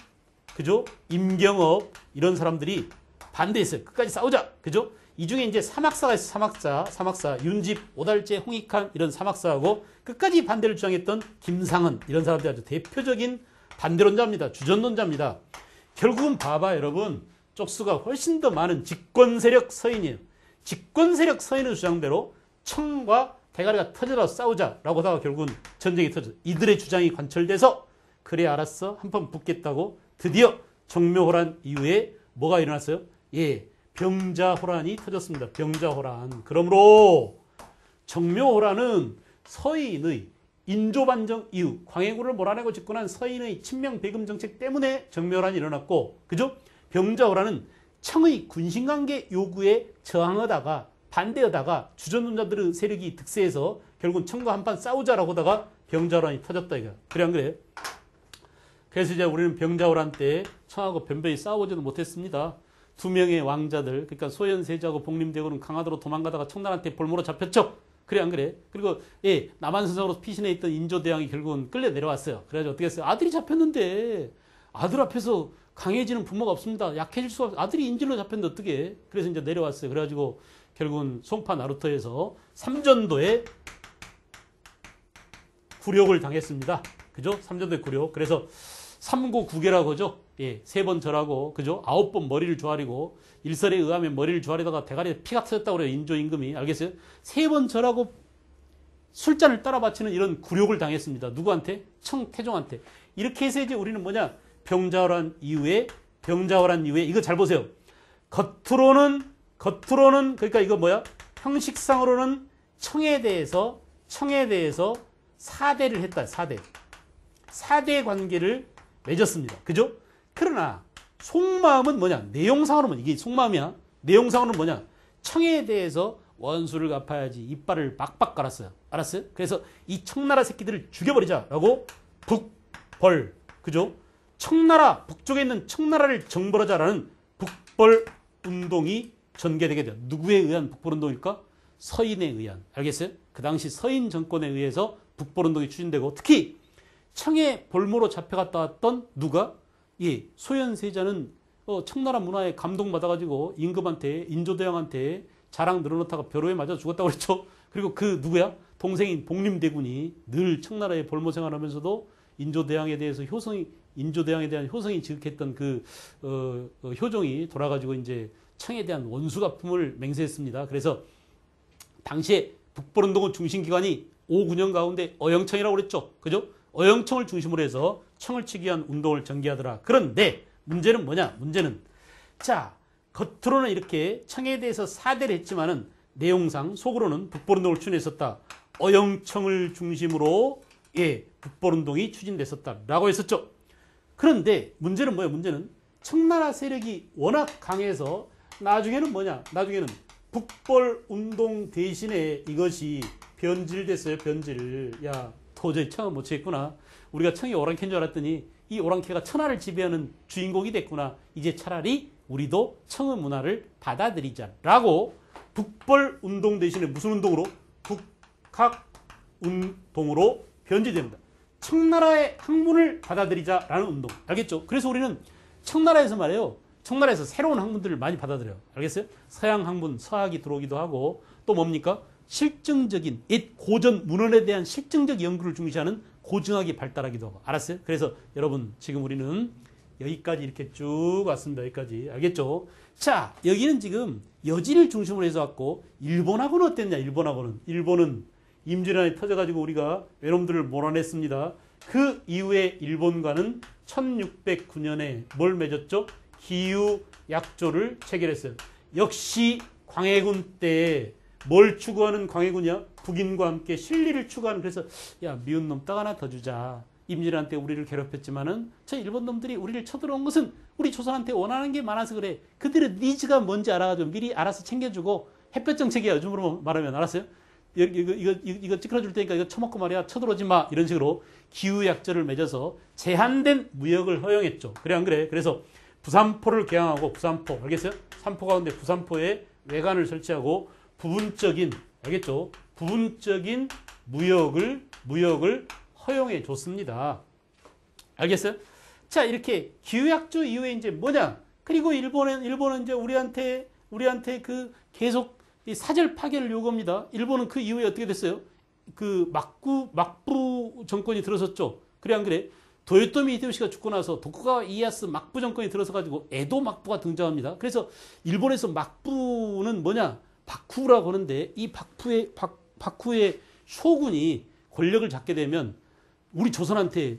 S1: 그죠? 임경업 이런 사람들이 반대했어요. 끝까지 싸우자. 그죠? 이 중에 이제 사막사가 있어요. 사막사. 윤집, 오달재, 홍익환 이런 사막사하고 끝까지 반대를 주장했던 김상은 이런 사람들이 아주 대표적인 반대론자입니다. 주전론자입니다. 결국은 봐봐 여러분. 쪽수가 훨씬 더 많은 집권세력 서인이에요. 집권세력 서인의 주장대로 청과 대가리가 터져라 싸우자라고 하다가 결국은 전쟁이 터졌어요. 이들의 주장이 관철돼서 그래 알았어. 한판 붙겠다고 드디어 정묘호란 이후에 뭐가 일어났어요? 예, 병자호란이 터졌습니다. 병자호란. 그러므로 정묘호란은 서인의 인조반정 이후 광해군을 몰아내고 집권한 서인의 친명 배금 정책 때문에 정묘호란이 일어났고, 그죠? 병자호란은 청의 군신관계 요구에 저항하다가 반대하다가 주전론자들의 세력이 득세해서 결국은 청과 한판 싸우자라고 하다가 병자호란이 터졌다 이거야. 그래 안 그래? 그래서 이제 우리는 병자호란 때 청하고 변변히 싸우지도 못했습니다. 두 명의 왕자들, 그러니까 소현세자하고 복림대군은 강화도로 도망가다가 청나라한테 볼모로 잡혔죠. 그래 안 그래? 그리고 예, 남한선상으로 피신해 있던 인조대왕이 결국은 끌려 내려왔어요. 그래가지고 어떻게 했어요? 아들이 잡혔는데 아들 앞에서 강해지는 부모가 없습니다. 약해질 수가 없어. 아들이 인질로 잡혔는데 어떻게? 그래서 이제 내려왔어요. 그래가지고 결국은 송파 나루터에서 삼전도에 굴욕을 당했습니다. 그죠? 삼전도의 굴욕. 그래서 삼고구계라고 하죠. 예, 3번 절하고, 그죠? 9번 머리를 조아리고, 일설에 의하면 머리를 조아리다가 대가리에 피가 터졌다고 그래요. 인조 임금이. 알겠어요? 3번 절하고 술잔을 따라 바치는 이런 굴욕을 당했습니다. 누구한테? 청태종한테. 이렇게 해서 이제 우리는 뭐냐? 병자호란 이후에, 이거 잘 보세요. 겉으로는, 그러니까 이거 뭐야? 형식상으로는 청에 대해서 사대를 했다. 사대 관계를 맺었습니다. 그죠? 그러나 속마음은 뭐냐? 내용상으로는 이게 속마음이야. 내용상으로는 뭐냐? 청에 대해서 원수를 갚아야지 이빨을 빡빡 깔았어요. 알았어요? 그래서 이 청나라 새끼들을 죽여버리자라고 북벌, 그죠? 청나라, 북쪽에 있는 청나라를 정벌하자라는 북벌 운동이 전개되게 돼요. 누구에 의한 북벌 운동일까? 서인에 의한. 알겠어요? 그 당시 서인 정권에 의해서 북벌 운동이 추진되고, 특히 청에 볼모로 잡혀갔다 왔던 누가? 예, 소현세자는 청나라 문화에 감동받아가지고 임금한테, 인조대왕한테 자랑 늘어놓다가 벼로에 맞아 죽었다고 그랬죠. 그리고 그 누구야? 동생인 복림대군이 늘 청나라에 볼모 생활하면서도 인조대왕에 대한 효성이 지극했던 그 효종이 돌아가지고 이제 청에 대한 원수갚음을 맹세했습니다. 그래서 당시에 북벌운동은 중심기관이 5, 9년 가운데 어영청이라고 그랬죠. 그죠? 어영청을 중심으로 해서 청을 치기 위한 운동을 전개하더라. 그런데 문제는 뭐냐? 문제는 자, 겉으로는 이렇게 청에 대해서 사대를 했지만은 내용상 속으로는 북벌운동을 추진했었다. 어영청을 중심으로 예, 북벌운동이 추진됐었다라고 했었죠. 그런데 문제는 뭐예요? 문제는 청나라 세력이 워낙 강해서 나중에는 뭐냐? 나중에는 북벌운동 대신에 이것이 변질됐어요. 변질. 야, 도저히 청은 못 치겠구나. 우리가 청이 오랑캐인 줄 알았더니 이 오랑캐가 천하를 지배하는 주인공이 됐구나. 이제 차라리 우리도 청의 문화를 받아들이자라고 북벌운동 대신에 무슨 운동으로? 북학운동으로 변질됩니다. 청나라의 학문을 받아들이자라는 운동. 알겠죠? 그래서 우리는 청나라에서 말이에요. 청나라에서 새로운 학문들을 많이 받아들여요. 알겠어요? 서양 학문, 서학이 들어오기도 하고 또 뭡니까? 실증적인 옛 고전 문헌에 대한 실증적 연구를 중시하는 고증학이 발달하기도 하고. 알았어요? 그래서 여러분 지금 우리는 여기까지 이렇게 쭉 왔습니다. 여기까지. 알겠죠? 자, 여기는 지금 여진을 중심으로 해서 왔고 일본하고는 어땠냐? 일본은 임진왜란이 터져가지고 우리가 외놈들을 몰아냈습니다. 그 이후에 일본과는 1609년에 뭘 맺었죠? 기유약조를 체결했어요. 역시 광해군 때 뭘 추구하는 광해군이야? 북인과 함께 실리를 추구하는. 그래서 야, 미운 놈 떡 하나 더 주자. 임진왜란 때 우리를 괴롭혔지만은 저 일본 놈들이 우리를 쳐들어온 것은 우리 조선한테 원하는 게 많아서 그래. 그들의 니즈가 뭔지 알아가지고 미리 알아서 챙겨주고 햇볕 정책이야. 요즘으로 말하면. 알았어요? 이거 찌그러줄 테니까 이거 처먹고 말이야. 쳐들어오지 마. 이런 식으로 기후약조를 맺어서 제한된 무역을 허용했죠. 그래 안 그래? 그래서 부산포를 개항하고 부산포. 알겠어요? 삼포 가운데 부산포에 외관을 설치하고 부분적인, 알겠죠? 부분적인 무역을 허용해 줬습니다. 알겠어요? 자, 이렇게 기후약조 이후에 이제 뭐냐? 그리고 일본은 이제 우리한테 그 계속 이 사절 파괴를 요구합니다. 일본은 그 이후에 어떻게 됐어요? 그 막부 정권이 들어섰죠. 그래 안 그래? 도요토미 히데요시가 죽고 나서 도쿠가와 이에야스 막부 정권이 들어서 가지고 에도 막부가 등장합니다. 그래서 일본에서 막부는 뭐냐? 박후라고 하는데 이 박후의 쇼군이 권력을 잡게 되면 우리 조선한테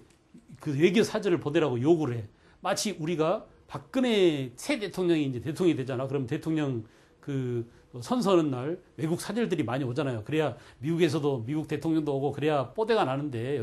S1: 그 외교 사절을 보내라고 요구를 해. 마치 우리가 박근혜 새 대통령이 이제 대통령이 되잖아. 그럼 대통령 그 선서하는 날 외국 사절들이 많이 오잖아요. 그래야 미국에서도 미국 대통령도 오고 그래야 뽀대가 나는데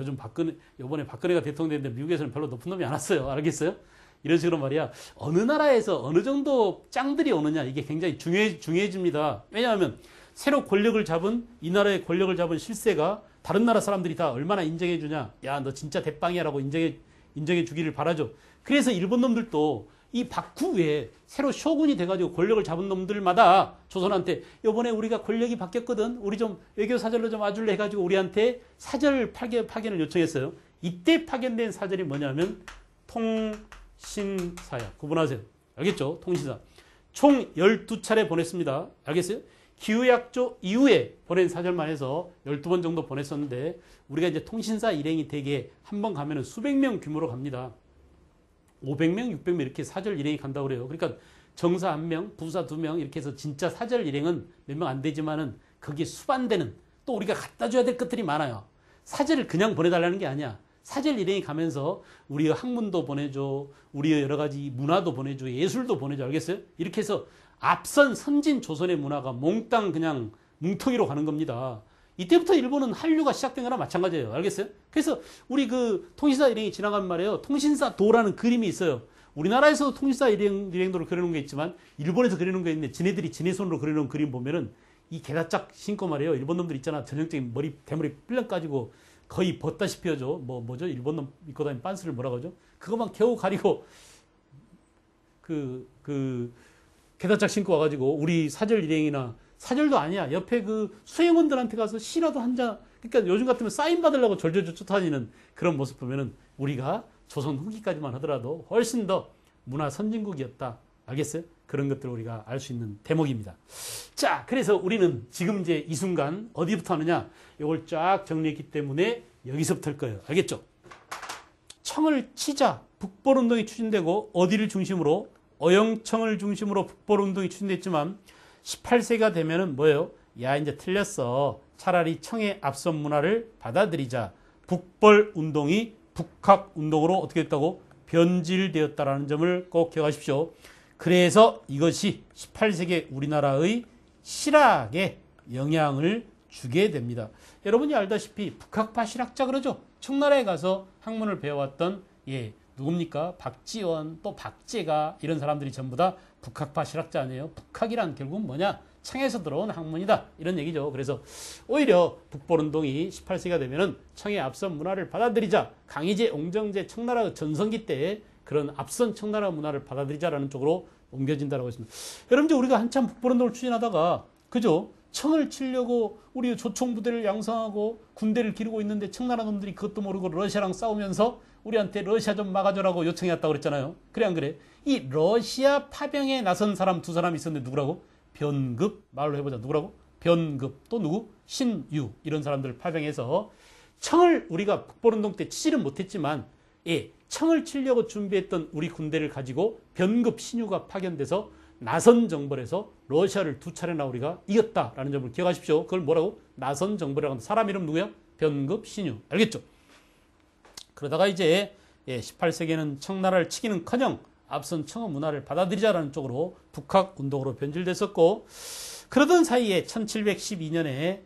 S1: 요번에 박근혜가 대통령 됐는데 미국에서는 별로 높은 놈이 안 왔어요. 알겠어요? 이런 식으로 말이야. 어느 나라에서 어느 정도 짱들이 오느냐 이게 굉장히 중요해집니다. 왜냐하면 새로 권력을 잡은 이 나라의 권력을 잡은 실세가 다른 나라 사람들이 다 얼마나 인정해 주냐. 야, 너 진짜 대빵이야 라고 인정해 주기를 바라죠. 그래서 일본 놈들도 이 박후 외에 새로 쇼군이 돼가지고 권력을 잡은 놈들마다 조선한테 요번에 우리가 권력이 바뀌었거든. 우리 좀 외교 사절로 좀 와줄래 해가지고 우리한테 사절 파견을 요청했어요. 이때 파견된 사절이 뭐냐면 통신사야. 구분하세요. 알겠죠? 통신사. 총 12차례 보냈습니다. 알겠어요? 기후약조 이후에 보낸 사절만 해서 12번 정도 보냈었는데 우리가 이제 통신사 일행이 되게 한 번 가면은 수백 명 규모로 갑니다. 500명, 600명 이렇게 사절 일행이 간다고 그래요. 그러니까 정사 1명, 부사 2명 이렇게 해서 진짜 사절 일행은 몇 명 안 되지만은 거기에 수반되는 또 우리가 갖다 줘야 될 것들이 많아요. 사절을 그냥 보내달라는 게 아니야. 사절 일행이 가면서 우리의 학문도 보내줘, 우리의 여러 가지 문화도 보내줘, 예술도 보내줘. 알겠어요? 이렇게 해서 앞선 선진 조선의 문화가 몽땅 그냥 뭉텅이로 가는 겁니다. 이때부터 일본은 한류가 시작된 거나 마찬가지예요. 알겠어요? 그래서 우리 그 통신사 일행이 지나간 말이에요. 통신사 도라는 그림이 있어요. 우리나라에서도 통신사 일행도를 그려놓은 게 있지만 일본에서 그려놓은 게 있는데 지네들이 지네 손으로 그려놓은 그림 보면은 이 게다짝 신고 말이에요. 일본 놈들 있잖아. 전형적인 대머리 뿔랑 까지고 거의 벗다시피 하죠. 뭐죠? 일본 놈 입고 다니는 빤스를 뭐라고 하죠? 그거만 겨우 가리고 게다짝 신고 와가지고 우리 사절 일행이나 사절도 아니야. 옆에 그 수행원들한테 가서 시라도 한 장, 그러니까 요즘 같으면 사인 받으려고 절절절 쫓아다니는 그런 모습 보면은 우리가 조선 후기까지만 하더라도 훨씬 더 문화 선진국이었다. 알겠어요? 그런 것들을 우리가 알 수 있는 대목입니다. 자, 그래서 우리는 지금 이제 이 순간 어디부터 하느냐? 이걸 쫙 정리했기 때문에 여기서부터 할 거예요. 알겠죠? 청을 치자 북벌운동이 추진되고 어디를 중심으로? 어영청을 중심으로 북벌운동이 추진됐지만 18세가 되면은 뭐예요? 야, 이제 틀렸어. 차라리 청의 앞선 문화를 받아들이자. 북벌운동이 북학운동으로 어떻게 됐다고? 변질되었다라는 점을 꼭 기억하십시오. 그래서 이것이 18세기 우리나라의 실학에 영향을 주게 됩니다. 여러분이 알다시피 북학파 실학자 그러죠. 청나라에 가서 학문을 배워왔던 누굽니까? 박지원, 또 박제가 이런 사람들이 전부 다 북학파 실학자 아니에요. 북학이란 결국은 뭐냐? 청에서 들어온 학문이다. 이런 얘기죠. 그래서 오히려 북벌운동이 18세기가 되면은 청의 앞선 문화를 받아들이자. 강희제, 옹정제, 청나라 전성기 때에 그런 앞선 청나라 문화를 받아들이자라는 쪽으로 옮겨진다라고 했습니다. 여러분들 우리가 한참 북벌운동을 추진하다가 그죠? 청을 치려고 우리 조총부대를 양성하고 군대를 기르고 있는데 청나라 놈들이 그것도 모르고 러시아랑 싸우면서 우리한테 러시아 좀 막아줘라고 요청해 왔다고 그랬잖아요. 그래 안 그래? 이 러시아 파병에 나선 사람 두 사람이 있었는데 누구라고? 변급, 말로 해보자. 누구라고? 변급, 또 누구? 신유, 이런 사람들을 파병해서 청을 우리가 북벌운동 때 치지는 못했지만 청을 치려고 준비했던 우리 군대를 가지고 변급, 신유가 파견돼서 나선 정벌에서 러시아를 두 차례나 우리가 이겼다라는 점을 기억하십시오. 그걸 뭐라고? 나선 정벌이라고 합니다. 사람 이름 누구야? 변급, 신유. 알겠죠? 그러다가 이제 18세기에는 청나라를 치기는커녕 앞선 청어 문화를 받아들이자라는 쪽으로 북학운동으로 변질됐었고, 그러던 사이에 1712년에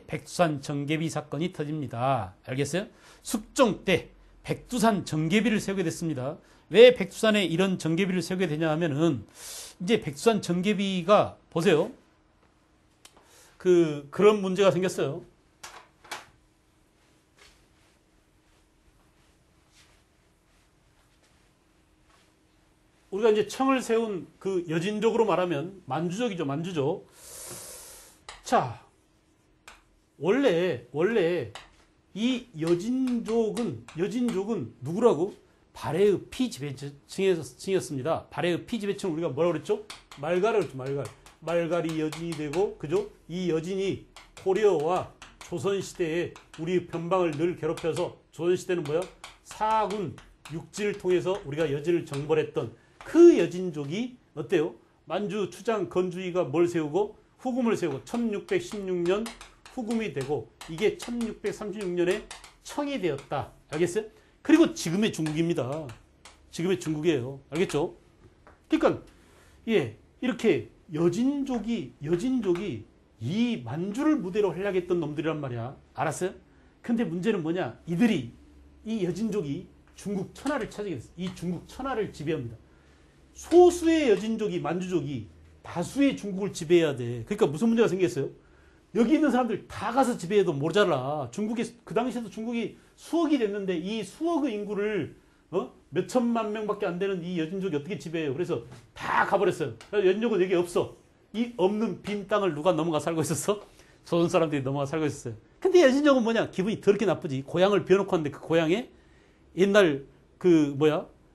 S1: 백두산 정계비 사건이 터집니다. 알겠어요? 숙종 때 백두산 정계비를 세우게 됐습니다. 왜 백두산에 이런 정계비를 세우게 되냐 하면은 이제 백두산 정계비가 보세요. 그런 문제가 생겼어요. 우리가 이제 청을 세운 그 여진족으로 말하면 만주족이죠, 만주족. 자, 원래 이 여진족은 누구라고? 발해의 피지배층이었습니다. 발해의 피지배층 우리가 뭐라고 그랬죠? 말갈을 그랬죠, 말갈. 말갈이 여진이 되고, 그죠? 이 여진이 고려와 조선시대에 우리 변방을 늘 괴롭혀서 조선시대는 뭐야? 사군, 육지를 통해서 우리가 여진을 정벌했던 그 여진족이 어때요? 만주, 추장, 건주이가 뭘 세우고? 후금을 세우고 1616년 후금이 되고 이게 1636년에 청이 되었다. 알겠어요? 그리고 지금의 중국입니다. 지금의 중국이에요. 알겠죠? 그러니까 이렇게 여진족이 이 만주를 무대로 활약했던 놈들이란 말이야. 알았어요? 근데 문제는 뭐냐? 이 여진족이 중국 천하를 차지하게 됐어요. 이 중국 천하를 지배합니다. 소수의 여진족이, 만주족이 다수의 중국을 지배해야 돼. 그러니까 무슨 문제가 생겼어요? 여기 있는 사람들 다 가서 지배해도 모자라. 그 당시에도 중국이 수억이 됐는데 이 수억의 인구를 몇 천만 명밖에 안 되는 이 여진족이 어떻게 지배해요? 그래서 다 가버렸어요. 여진족은 여기 없어. 이 없는 빈 땅을 누가 넘어가 살고 있었어? 조선 사람들이 넘어가 살고 있었어요. 근데 여진족은 뭐냐? 기분이 더럽게 나쁘지. 고향을 비워놓고 왔는데 그 고향에 옛날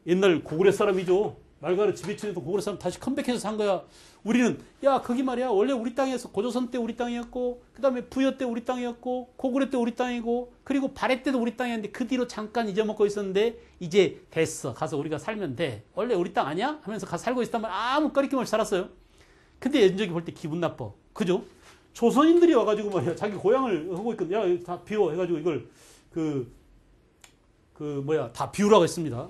S1: 옛날 고구려 사람이죠. 말가루 지배층에도 고구려 사람 다시 컴백해서 산 거야. 우리는 야 거기 말이야 원래 우리 땅에서 고조선 때 우리 땅이었고 그 다음에 부여 때 우리 땅이었고 고구려 때 우리 땅이고 그리고 발해 때도 우리 땅이었는데 그 뒤로 잠깐 잊어먹고 있었는데 이제 됐어 가서 우리가 살면 돼. 원래 우리 땅 아니야? 하면서 가서 살고 있었단 말이야. 아무 꺼리낌 없이 살았어요. 근데 여진족이 볼 때 기분 나빠. 그죠? 조선인들이 와가지고 말이야 자기 고향을 하고 있거든. 야 다 비워 해가지고 이걸 다 비우라고 했습니다.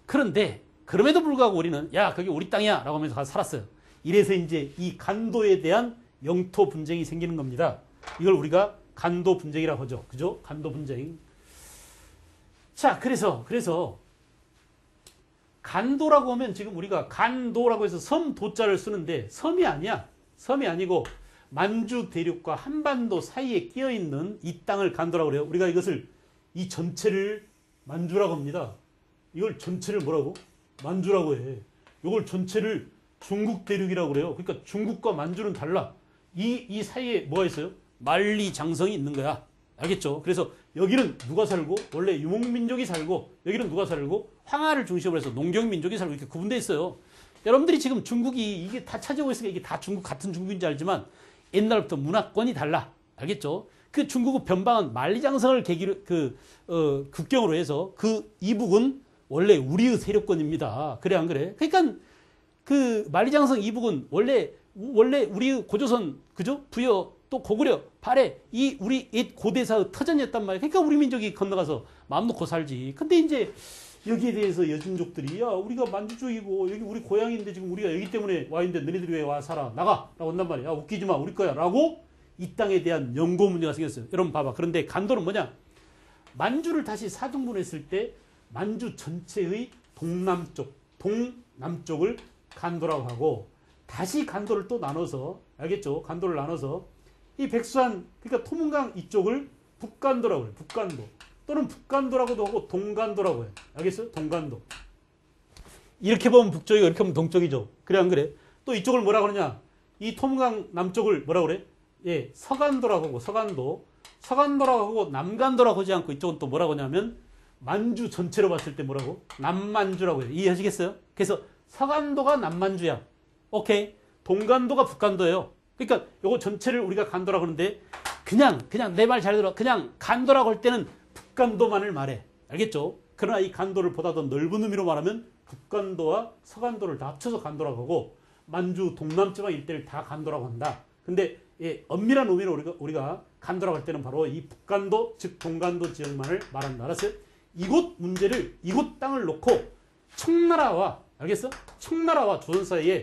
S1: 그런데 그럼에도 불구하고 우리는 야 거기 우리 땅이야 라고 하면서 가서 살았어요. 이래서 이제 이 간도에 대한 영토 분쟁이 생기는 겁니다. 이걸 우리가 간도 분쟁이라고 하죠. 그죠? 간도 분쟁. 자, 그래서 간도라고 하면 지금 우리가 간도라고 해서 섬 도자를 쓰는데 섬이 아니야. 섬이 아니고 만주 대륙과 한반도 사이에 끼어 있는 이 땅을 간도라고 그래요. 우리가 이것을 이 전체를 만주라고 합니다. 이걸 전체를 뭐라고? 만주라고 해. 이걸 전체를 중국 대륙이라고 그래요. 그러니까 중국과 만주는 달라. 이 사이에 뭐가 있어요? 만리장성이 있는 거야. 알겠죠? 그래서 여기는 누가 살고 원래 유목민족이 살고 여기는 누가 살고 황하를 중심으로 해서 농경민족이 살고 이렇게 구분되어 있어요. 여러분들이 지금 중국이 이게 다 차지하고 있으니까 이게 다 중국 같은 중국인지 알지만 옛날부터 문화권이 달라. 알겠죠? 그 중국의 변방은 만리장성을 계기로 국경으로 해서 그 이북은 원래 우리의 세력권입니다. 그래 안 그래? 그러니까 그 만리장성 이북은 원래 우리의 고조선 그죠? 부여 또 고구려 발해 이 우리 옛 고대사의 터전이었단 말이야. 그러니까 우리 민족이 건너가서 마음 놓고 살지. 근데 이제 여기에 대해서 여진족들이 야 우리가 만주족이고 여기 우리 고향인데 지금 우리가 여기 때문에 와 있는데 너희들이 왜 와 살아 나가 라고 한단 말이야. 야 웃기지 마 우리 거야 라고 이 땅에 대한 연고 문제가 생겼어요. 여러분 봐봐. 그런데 간도는 뭐냐? 만주를 다시 사등분했을 때 만주 전체의 동남쪽을 간도라고 하고 다시 간도를 또 나눠서 알겠죠? 간도를 나눠서 이 백수한 그러니까 토문강 이쪽을 북간도라고 해요. 북간도 또는 북간도라고도 하고 동간도라고 해요. 알겠어요? 동간도. 이렇게 보면 북쪽이고 이렇게 보면 동쪽이죠. 그래 안 그래? 또 이쪽을 뭐라 그러냐? 이 토문강 남쪽을 뭐라 그래? 예, 서간도라고 하고 서간도라고 하고 남간도라고 하지 않고 이쪽은 또 뭐라고 하냐면 만주 전체로 봤을 때 뭐라고? 남만주라고 해요. 이해하시겠어요? 그래서 서간도가 남만주야. 오케이. 동간도가 북간도예요. 그러니까 요거 전체를 우리가 간도라고 하는데 그냥 내 말 잘 들어. 그냥 간도라고 할 때는 북간도만을 말해. 알겠죠? 그러나 이 간도를 보다 더 넓은 의미로 말하면 북간도와 서간도를 다 합쳐서 간도라고 하고 만주 동남지방 일대를 다 간도라고 한다. 근데 예, 엄밀한 의미로 우리가 간도라고 할 때는 바로 이 북간도 즉 동간도 지역만을 말한다. 알았어요? 이곳 문제를 이곳 땅을 놓고 청나라와 알겠어? 청나라와 조선 사이에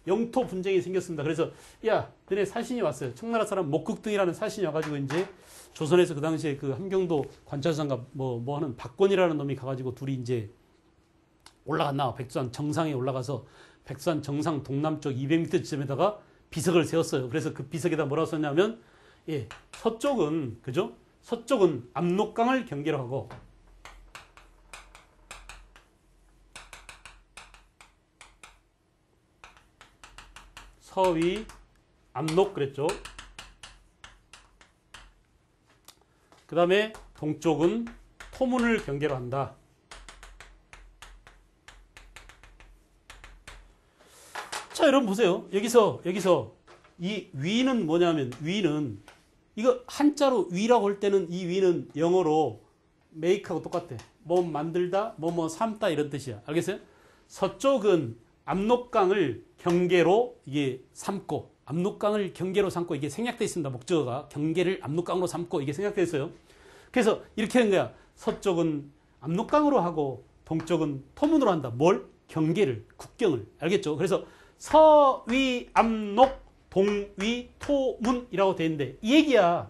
S1: 영토 분쟁이 생겼습니다. 그래서 야 너네 사신이 왔어요. 청나라 사람 목극등이라는 사신이 와가지고 이제 조선에서 그 당시에 그 함경도 관찰사가 뭐 하는 박권이라는 놈이 가가지고 둘이 이제 올라갔나 백두산 정상에 올라가서 백두산 정상 동남쪽 200m 지점에다가 비석을 세웠어요. 그래서 그 비석에다 뭐라고 썼냐면 예, 서쪽은 그죠? 서쪽은 압록강을 경계로 하고 서위 압록 그랬죠. 그 다음에 동쪽은 토문을 경계로 한다. 자, 여러분 보세요. 여기서 이 위는 뭐냐면 위는 이거 한자로 위라고 할 때는 이 위는 영어로 make하고 똑같아. 뭐 만들다, 뭐 삼다 이런 뜻이야. 알겠어요? 서쪽은 압록강을 경계로 이게 삼고 압록강을 경계로 삼고 이게 생략되어 있습니다. 목적어가 경계를 압록강으로 삼고 이게 생략되어 있어요. 그래서 이렇게 하는 거야. 서쪽은 압록강으로 하고 동쪽은 토문으로 한다. 뭘? 경계를, 국경을. 알겠죠? 그래서 서위 압록 동위 토문이라고 되어 있는데 이 얘기야.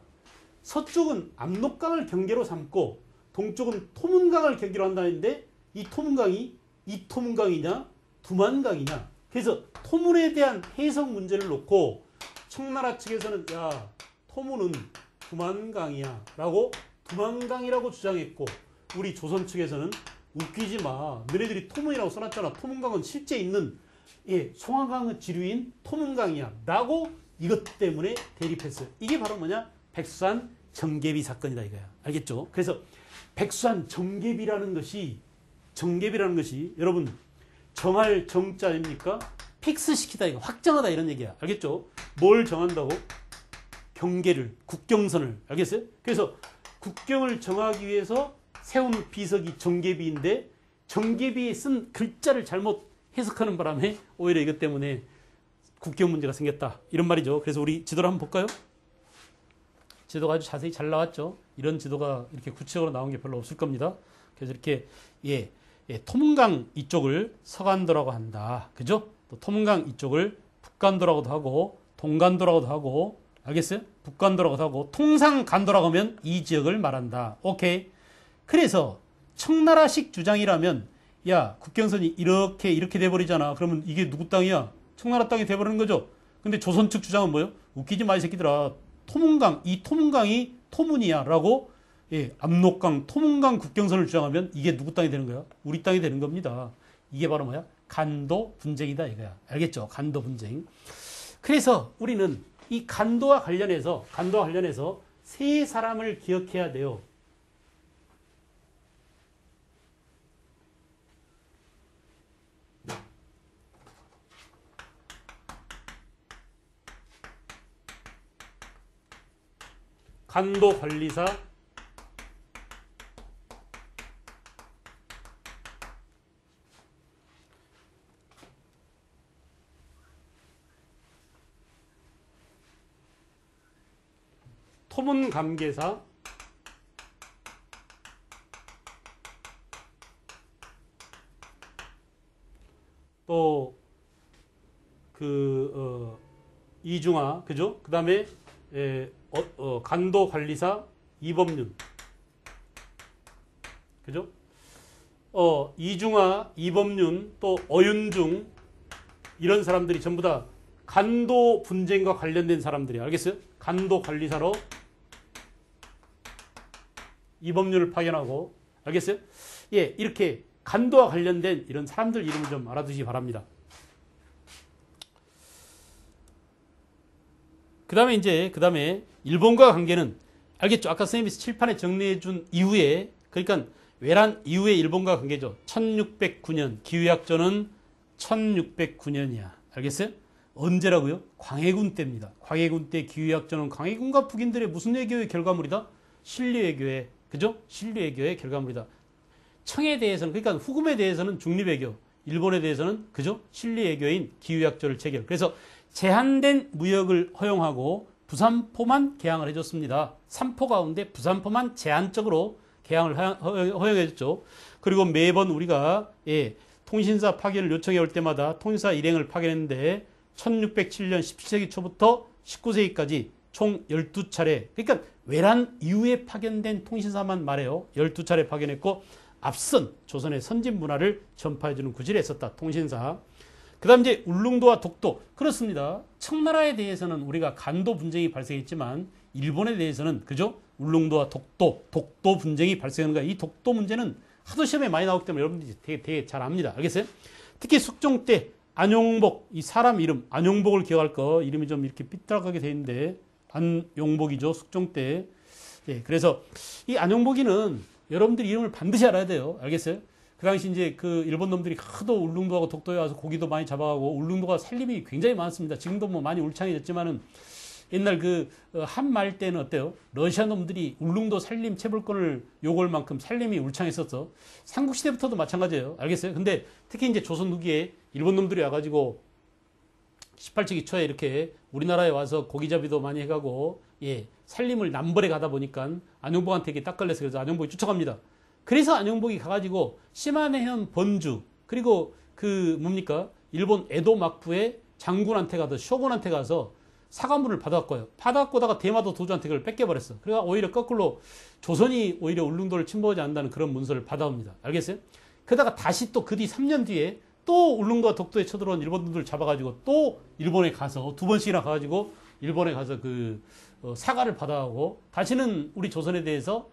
S1: 서쪽은 압록강을 경계로 삼고 동쪽은 토문강을 경계로 한다는데 이 토문강이 이 토문강이냐 두만강이냐. 그래서 토문에 대한 해석 문제를 놓고 청나라 측에서는 야 토문은 두만강이야 라고 두만강이라고 주장했고 우리 조선 측에서는 웃기지 마. 너네들이 토문이라고 써놨잖아. 토문강은 실제 있는 송화강의 지류인 토문강이야 라고 이것 때문에 대립했어요. 이게 바로 뭐냐? 백수산 정계비 사건이다 이거야. 알겠죠? 그래서 백수산 정계비라는 것이 여러분 정할 정자입니까? 픽스시키다 이거 확정하다 이런 얘기야. 알겠죠? 뭘 정한다고? 경계를, 국경선을. 알겠어요? 그래서 국경을 정하기 위해서 세운 비석이 정계비인데 정계비에 쓴 글자를 잘못 해석하는 바람에 오히려 이것 때문에 국경 문제가 생겼다. 이런 말이죠. 그래서 우리 지도를 한번 볼까요? 지도가 아주 자세히 잘 나왔죠. 이런 지도가 이렇게 구체적으로 나온 게 별로 없을 겁니다. 그래서 이렇게 토문강 이쪽을 서간도라고 한다. 그죠? 또 토문강 이쪽을 북간도라고도 하고 동간도라고도 하고 알겠어요? 북간도라고도 하고 통상간도라고 하면 이 지역을 말한다. 오케이. 그래서 청나라식 주장이라면 야 국경선이 이렇게 돼버리잖아. 그러면 이게 누구 땅이야? 청나라 땅이 돼버리는 거죠. 근데 조선 측 주장은 뭐예요? 웃기지 마 이 새끼들아. 이 토문강이 토문이야 라고 압록강 토문강 국경선을 주장하면 이게 누구 땅이 되는 거야? 우리 땅이 되는 겁니다. 이게 바로 뭐야? 간도 분쟁이다 이거야. 알겠죠? 간도 분쟁. 그래서 우리는 이 간도와 관련해서 세 사람을 기억해야 돼요. 간도 관리사, 토문감계사, 또 이중화, 그죠? 그 다음에 간도 관리사 이범윤, 그죠? 이중화, 이범윤, 또 어윤중 이런 사람들이 전부 다 간도 분쟁과 관련된 사람들이야. 알겠어요? 간도 관리사로 이범윤을 파견하고, 알겠어요? 이렇게 간도와 관련된 이런 사람들 이름을 좀 알아두시기 바랍니다. 그 다음에 일본과 관계는 알겠죠? 아까 선생님이 칠판에 정리해 준 이후에, 그러니까 외란 이후에 일본과 관계죠. 1609년, 기후약전은 1609년이야. 알겠어요? 언제라고요? 광해군 때입니다. 광해군 때 기후약전은 광해군과 북인들의 무슨 외교의 결과물이다? 신리외교의, 그죠? 신리외교의 결과물이다. 청에 대해서는, 그러니까 후금에 대해서는 중립외교, 일본에 대해서는, 그죠? 신리외교인 기후약전을 체결. 그래서 제한된 무역을 허용하고 부산포만 개항을 해줬습니다. 3포 가운데 부산포만 제한적으로 개항을 허용해줬죠. 그리고 매번 우리가 통신사 파견을 요청해 올 때마다 통신사 일행을 파견했는데 1607년 17세기 초부터 19세기까지 총 12차례, 그러니까 외란 이후에 파견된 통신사만 말해요. 12차례 파견했고 앞선 조선의 선진 문화를 전파해주는 구실을 했었다. 통신사. 그 다음 이제 울릉도와 독도. 그렇습니다. 청나라에 대해서는 우리가 간도 분쟁이 발생했지만 일본에 대해서는, 그죠? 울릉도와 독도 분쟁이 발생하는 거야. 이 독도 문제는 하도 시험에 많이 나오기 때문에 여러분들이 되게 잘 압니다. 알겠어요? 특히 숙종 때 안용복, 이 사람 이름, 안용복을 기억할 거, 이름이 좀 이렇게 삐뚤하게 돼 있는데, 안용복이죠. 숙종 때. 그래서 이 안용복이는 여러분들이 이름을 반드시 알아야 돼요. 알겠어요? 그 당시 이제 그 일본 놈들이 하도 울릉도하고 독도에 와서 고기도 많이 잡아가고 울릉도가 살림이 굉장히 많습니다. 지금도 뭐 많이 울창해졌지만은 옛날 그 한말 때는 어때요? 러시아 놈들이 울릉도 살림 채불권을 요구할 만큼 살림이 울창했었어. 삼국시대부터도 마찬가지예요. 알겠어요? 근데 특히 이제 조선 후기에 일본 놈들이 와가지고 18세기 초에 이렇게 우리나라에 와서 고기잡이도 많이 해가고 살림을 남벌에 가다 보니까 안용복한테 이게 딱 걸려서 그래서 안용복이 쫓아갑니다. 그래서 안용복이 가가지고 시마네현 번주, 그리고 일본 에도 막부의 장군한테 가서 쇼군한테 가서 사과문을 받아왔고요. 받아왔고다가 대마도 도주한테 그걸 뺏겨버렸어. 그래서 오히려 거꾸로 조선이 오히려 울릉도를 침범하지 않는다는 그런 문서를 받아옵니다. 알겠어요? 그러다가 다시 또 그 뒤 3년 뒤에 또 울릉도와 독도에 쳐들어온 일본분들 잡아가지고 또 일본에 가서 2번씩이나 가가지고 일본에 가서 사과를 받아오고 다시는 우리 조선에 대해서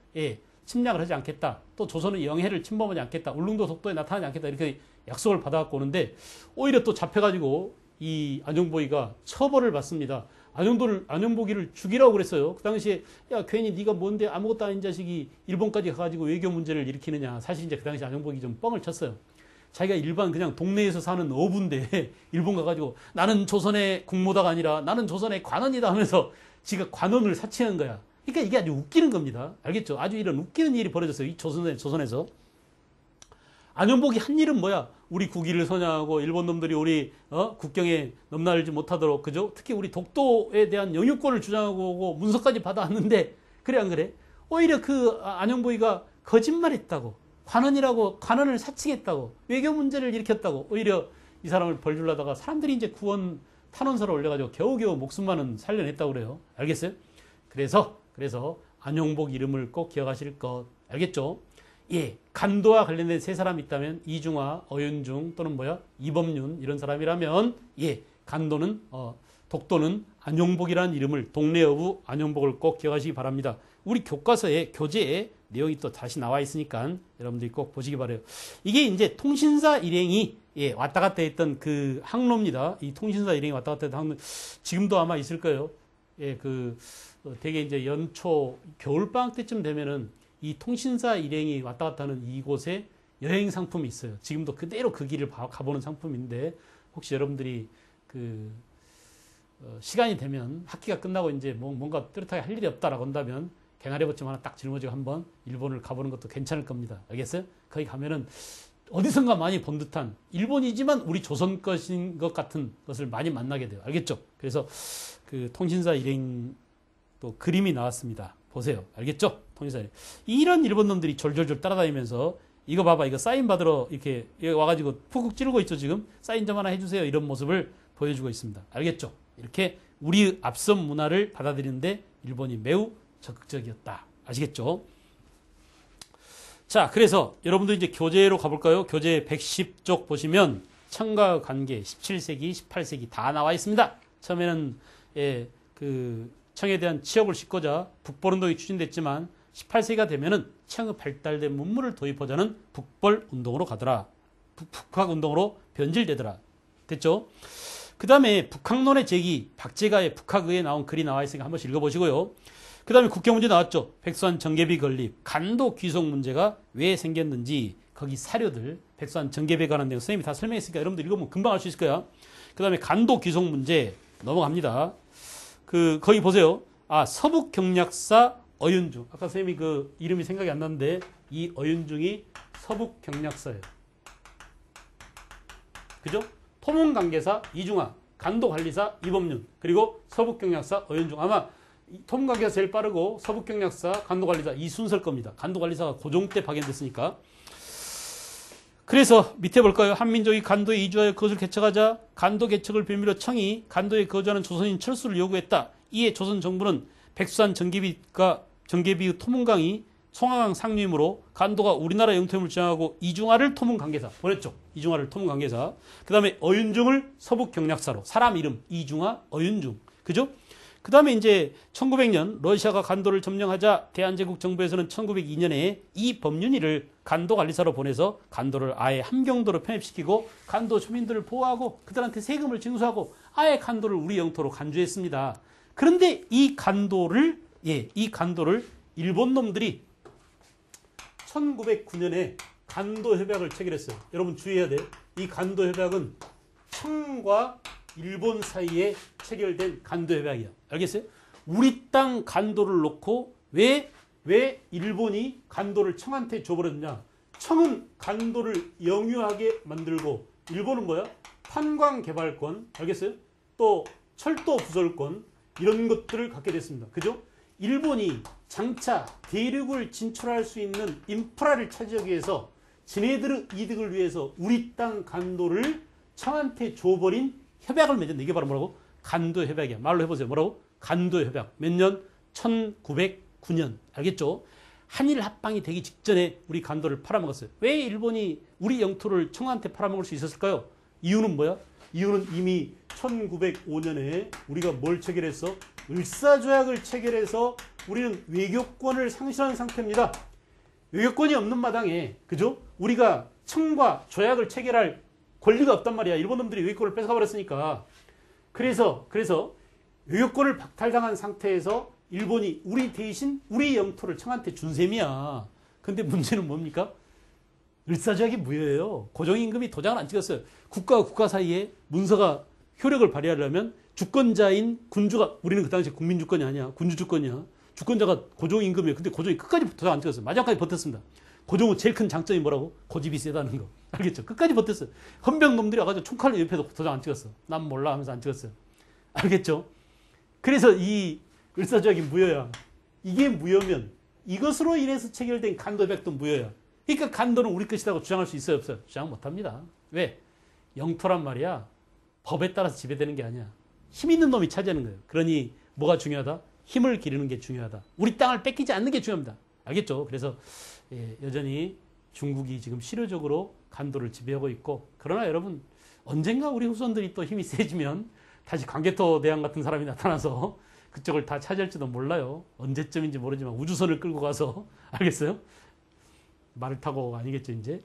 S1: 침략을 하지 않겠다. 또 조선의 영해를 침범하지 않겠다. 울릉도 독도에 나타나지 않겠다. 이렇게 약속을 받아갖고 오는데 오히려 또 잡혀가지고 이 안용보이가 처벌을 받습니다. 안용보기를 죽이라고 그랬어요. 그 당시에 야 괜히 네가 뭔데 아무것도 아닌 자식이 일본까지 가가지고 외교 문제를 일으키느냐. 사실 이제 그 당시 안용보기 좀 뻥을 쳤어요. 자기가 일반 그냥 동네에서 사는 어부인데 일본 가가지고 나는 조선의 국모다가 아니라 나는 조선의 관원이다 하면서 지가 관원을 사칭한 거야. 그러니까 이게 아주 웃기는 겁니다. 알겠죠? 아주 이런 웃기는 일이 벌어졌어요. 이 조선에서. 안용복이 한 일은 뭐야? 우리 국위를 선양하고 일본 놈들이 우리 국경에 넘나들지 못하도록, 그죠? 특히 우리 독도에 대한 영유권을 주장하고 오고 문서까지 받아왔는데 그래 안 그래? 오히려 그 안용복이가 거짓말했다고, 관원을 사칭했다고, 외교 문제를 일으켰다고, 오히려 이 사람을 벌 주려다가 사람들이 이제 구원 탄원서를 올려가지고 겨우겨우 목숨만은 살려냈다고 그래요. 알겠어요? 그래서 안용복 이름을 꼭 기억하실 것. 알겠죠? 예, 간도와 관련된 세 사람이 있다면 이중화, 어윤중 또는 이범윤 이런 사람이라면 예, 간도는 독도는 안용복이라는 이름을 동네 어부 안용복을 꼭 기억하시기 바랍니다. 우리 교과서에 교재에 내용이 또 다시 나와 있으니까 여러분들이 꼭 보시기 바라요. 이게 이제 통신사 일행이 예, 왔다 갔다 했던 그 항로입니다. 이 통신사 일행이 왔다 갔다 했던 항로 지금도 아마 있을 거예요. 예, 되게 이제 연초 겨울방학 때쯤 되면은 이 통신사 일행이 왔다 갔다 하는 이곳에 여행 상품이 있어요. 지금도 그대로 그 길을 가보는 상품인데 혹시 여러분들이 시간이 되면 학기가 끝나고 이제 뭔가 뚜렷하게 할 일이 없다라고 한다면 개나리버침 하나 딱 짊어지고 한번 일본을 가보는 것도 괜찮을 겁니다. 알겠어요? 거기 가면은 어디선가 많이 본 듯한 일본이지만 우리 조선 것인 것 같은 것을 많이 만나게 돼요. 알겠죠? 그래서 그 통신사 일행 또 그림이 나왔습니다. 보세요. 알겠죠? 통신사 일행. 이런 일본 놈들이 졸졸졸 따라다니면서 이거 봐봐, 이거 사인 받으러 이렇게 와가지고 푹푹 찌르고 있죠. 지금 사인 좀 하나 해주세요. 이런 모습을 보여주고 있습니다. 알겠죠? 이렇게 우리 앞선 문화를 받아들이는데 일본이 매우 적극적이었다. 아시겠죠? 자, 그래서 여러분들 이제 교재로 가볼까요? 교재 110쪽 보시면 청과 관계 17세기, 18세기 다 나와 있습니다. 처음에는 청에 대한 치역을 싣고자 북벌운동이 추진됐지만 18세기가 되면은 청의 발달된 문물을 도입하자는 북벌운동으로 가더라. 북학운동으로 변질되더라. 됐죠? 그 다음에 북학론의 제기, 박제가의 북학의에 나온 글이 나와 있으니까 한 번씩 읽어보시고요. 그 다음에 국경 문제 나왔죠. 백수한 정계비 건립, 간도 귀속 문제가 왜 생겼는지 거기 사료들, 백수한 정계비에 관한 내용 선생님이 다 설명했으니까 여러분들 읽어보면 금방 알 수 있을 거야. 그 다음에 간도 귀속 문제 넘어갑니다. 거기 보세요. 서북 경략사 어윤중. 아까 선생님이 그 이름이 생각이 안 났는데 이 어윤중이 서북 경략사예요. 그죠? 토문관계사 이중화, 간도관리사 이범윤, 그리고 서북 경략사 어윤중. 아마 토문관계사 제일 빠르고 서북 경략사, 간도관리사 이 순서일 겁니다. 간도관리사가 고종 때 파견됐으니까. 그래서 밑에 볼까요? 한민족이 간도에 이주하여 그것을 개척하자 간도 개척을 빌미로 청이 간도에 거주하는 조선인 철수를 요구했다. 이에 조선 정부는 백수한 정계비의 토문강이 송하강 상류이므로 간도가 우리나라 영토임을 주장하고 이중화를 토문관계사 보냈죠. 이중화를 토문관계사. 그 다음에 어윤중을 서북 경략사로. 사람 이름 이중화, 어윤중. 그죠? 그 다음에 이제 1900년 러시아가 간도를 점령하자 대한제국 정부에서는 1902년에 이범윤이를 간도관리사로 보내서 간도를 아예 함경도로 편입시키고 간도 주민들을 보호하고 그들한테 세금을 징수하고 아예 간도를 우리 영토로 간주했습니다. 그런데 이 간도를 일본 놈들이 1909년에 간도협약을 체결했어요. 여러분 주의해야 돼요. 이 간도협약은 청과 일본 사이에 체결된 간도협약이야. 알겠어요? 우리 땅 간도를 놓고 왜 일본이 간도를 청한테 줘버렸냐? 청은 간도를 영유하게 만들고 일본은 뭐야? 탄광 개발권, 알겠어요? 또 철도 부설권 이런 것들을 갖게 됐습니다. 그죠? 일본이 장차 대륙을 진출할 수 있는 인프라를 차지하기 위해서 지네들의 이득을 위해서 우리 땅 간도를 청한테 줘버린 협약을 맺었는데 이게 바로 뭐라고? 간도 협약이야. 말로 해보세요. 뭐라고? 간도 협약. 몇 년? 1909년. 알겠죠? 한일 합방이 되기 직전에 우리 간도를 팔아먹었어요. 왜 일본이 우리 영토를 청한테 팔아먹을 수 있었을까요? 이유는 뭐야? 이유는 이미 1905년에 우리가 뭘 체결했어? 을사조약을 체결해서 우리는 외교권을 상실한 상태입니다. 외교권이 없는 마당에, 그죠? 우리가 청과 조약을 체결할 권리가 없단 말이야. 일본 놈들이 외교권을 뺏어버렸으니까. 그래서 외교권을 박탈당한 상태에서 일본이 우리 대신 우리 영토를 청한테 준 셈이야. 근데 문제는 뭡니까? 을사조약이 무효예요. 고정임금이 도장을 안 찍었어요. 국가와 국가 사이에 문서가 효력을 발휘하려면 주권자인 군주가, 우리는 그 당시에 국민주권이 아니야. 군주주권이야. 주권자가 고종임금이에요. 근데 고종이 끝까지 도장 안 찍었어요. 마지막까지 버텼습니다. 고종은 제일 큰 장점이 뭐라고? 고집이 세다는 거. 알겠죠? 끝까지 버텼어요. 헌병놈들이 와가지고 총칼로 옆에서 도장 안 찍었어. 난 몰라 하면서 안 찍었어요. 알겠죠? 그래서 이 을사조약이 무효야. 이게 무효면 이것으로 인해서 체결된 간도백도 무효야. 그러니까 간도는 우리 것이라고 주장할 수 있어요, 없어요? 주장 못합니다. 왜? 영토란 말이야. 법에 따라서 지배되는 게 아니야. 힘 있는 놈이 차지하는 거예요. 그러니 뭐가 중요하다? 힘을 기르는 게 중요하다. 우리 땅을 뺏기지 않는 게 중요합니다. 알겠죠? 그래서 여전히 중국이 지금 실효적으로 간도를 지배하고 있고, 그러나 여러분 언젠가 우리 후손들이 또 힘이 세지면 다시 광개토 대왕 같은 사람이 나타나서 그쪽을 다 차지할지도 몰라요. 언제쯤인지 모르지만 우주선을 끌고 가서 알겠어요? 말을 타고 아니겠죠 이제.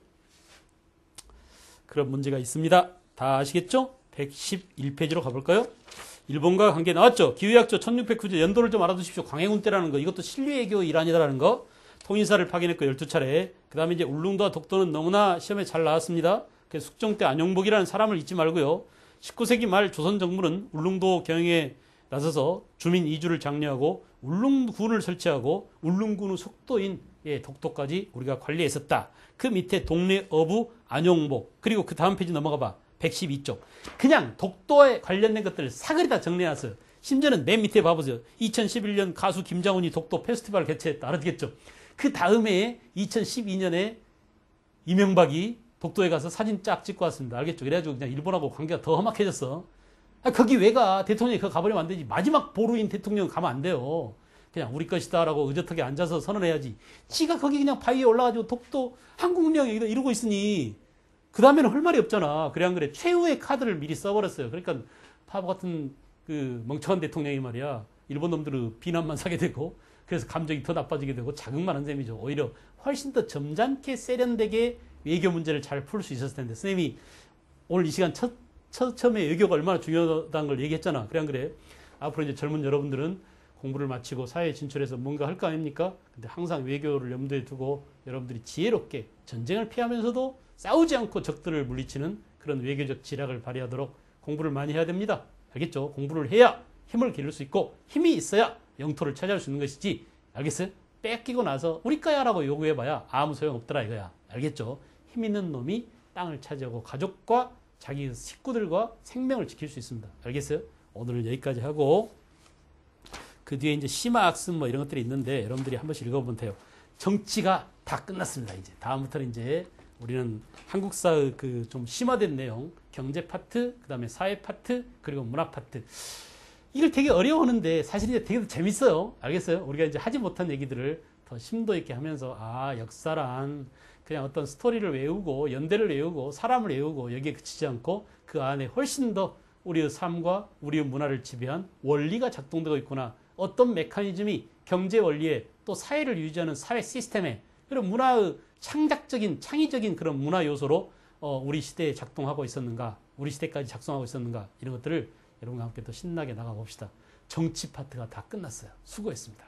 S1: 그런 문제가 있습니다. 다 아시겠죠? 111페이지로 가볼까요? 일본과 관계 나왔죠. 기후약조 1609조 연도를 좀 알아두십시오. 광해군 때라는 거. 이것도 신류외교 일환이다라는 거. 통인사를 파견했고 12차례. 그 다음에 이제 울릉도와 독도는 너무나 시험에 잘 나왔습니다. 그래서 숙종 때 안용복이라는 사람을 잊지 말고요. 19세기 말 조선 정부는 울릉도 경영에 나서서 주민 이주를 장려하고 울릉군을 설치하고 울릉군의 속도인 독도까지 우리가 관리했었다. 그 밑에 동네 어부 안용복, 그리고 그 다음 페이지 넘어가 봐. 112쪽. 그냥 독도에 관련된 것들을 사그리 다 정리해놨어요. 심지어는 맨 밑에 봐보세요. 2011년 가수 김장훈이 독도 페스티벌 개최했다. 알았겠죠? 그 다음에 2012년에 이명박이 독도에 가서 사진 쫙 찍고 왔습니다. 알겠죠? 그래가지고 그냥 일본하고 관계가 더 험악해졌어. 거기 왜 가? 대통령이 그거 가버리면 안 되지. 마지막 보루인 대통령 가면 안 돼요. 그냥 우리 것이다라고 의젓하게 앉아서 선언해야지. 지가 거기 그냥 바위에 올라가지고 독도 한국령 이러고 있으니 그 다음에는 할 말이 없잖아. 그래 안 그래? 최후의 카드를 미리 써버렸어요. 그러니까 바보 같은 그 멍청한 대통령이 말이야. 일본 놈들은 비난만 사게 되고, 그래서 감정이 더 나빠지게 되고 자극만 한 셈이죠. 오히려 훨씬 더 점잖게 세련되게 외교 문제를 잘 풀 수 있었을 텐데. 선생님이 오늘 이 시간 처음에 외교가 얼마나 중요하다는 걸 얘기했잖아. 그래 안 그래? 앞으로 이제 젊은 여러분들은 공부를 마치고 사회에 진출해서 뭔가 할 거 아닙니까? 근데 항상 외교를 염두에 두고 여러분들이 지혜롭게 전쟁을 피하면서도 싸우지 않고 적들을 물리치는 그런 외교적 지략을 발휘하도록 공부를 많이 해야 됩니다. 알겠죠? 공부를 해야 힘을 기를 수 있고, 힘이 있어야 영토를 차지할 수 있는 것이지. 알겠어요? 뺏기고 나서 우리 거야 라고 요구해봐야 아무 소용없더라 이거야. 알겠죠? 힘 있는 놈이 땅을 차지하고 가족과 자기 식구들과 생명을 지킬 수 있습니다. 알겠어요? 오늘은 여기까지 하고, 그 뒤에 이제 심화학습 뭐 이런 것들이 있는데 여러분들이 한 번씩 읽어보면 돼요. 정치가 다 끝났습니다. 이제 다음부터는 이제 우리는 한국사의 그 좀 심화된 내용, 경제 파트, 그 다음에 사회 파트, 그리고 문학 파트. 이걸 되게 어려워하는데 사실 이제 되게 재밌어요. 알겠어요? 우리가 이제 하지 못한 얘기들을 더 심도 있게 하면서, 아, 역사란 그냥 어떤 스토리를 외우고 연대를 외우고 사람을 외우고 여기에 그치지 않고 그 안에 훨씬 더 우리의 삶과 우리의 문화를 지배한 원리가 작동되고 있구나. 어떤 메커니즘이 경제 원리에 또 사회를 유지하는 사회 시스템에, 그리고 문화의 창작적인 창의적인 그런 문화 요소로 우리 시대에 작동하고 있었는가, 우리 시대까지 작동하고 있었는가, 이런 것들을 여러분과 함께 더 신나게 나가봅시다. 정치 파트가 다 끝났어요. 수고했습니다.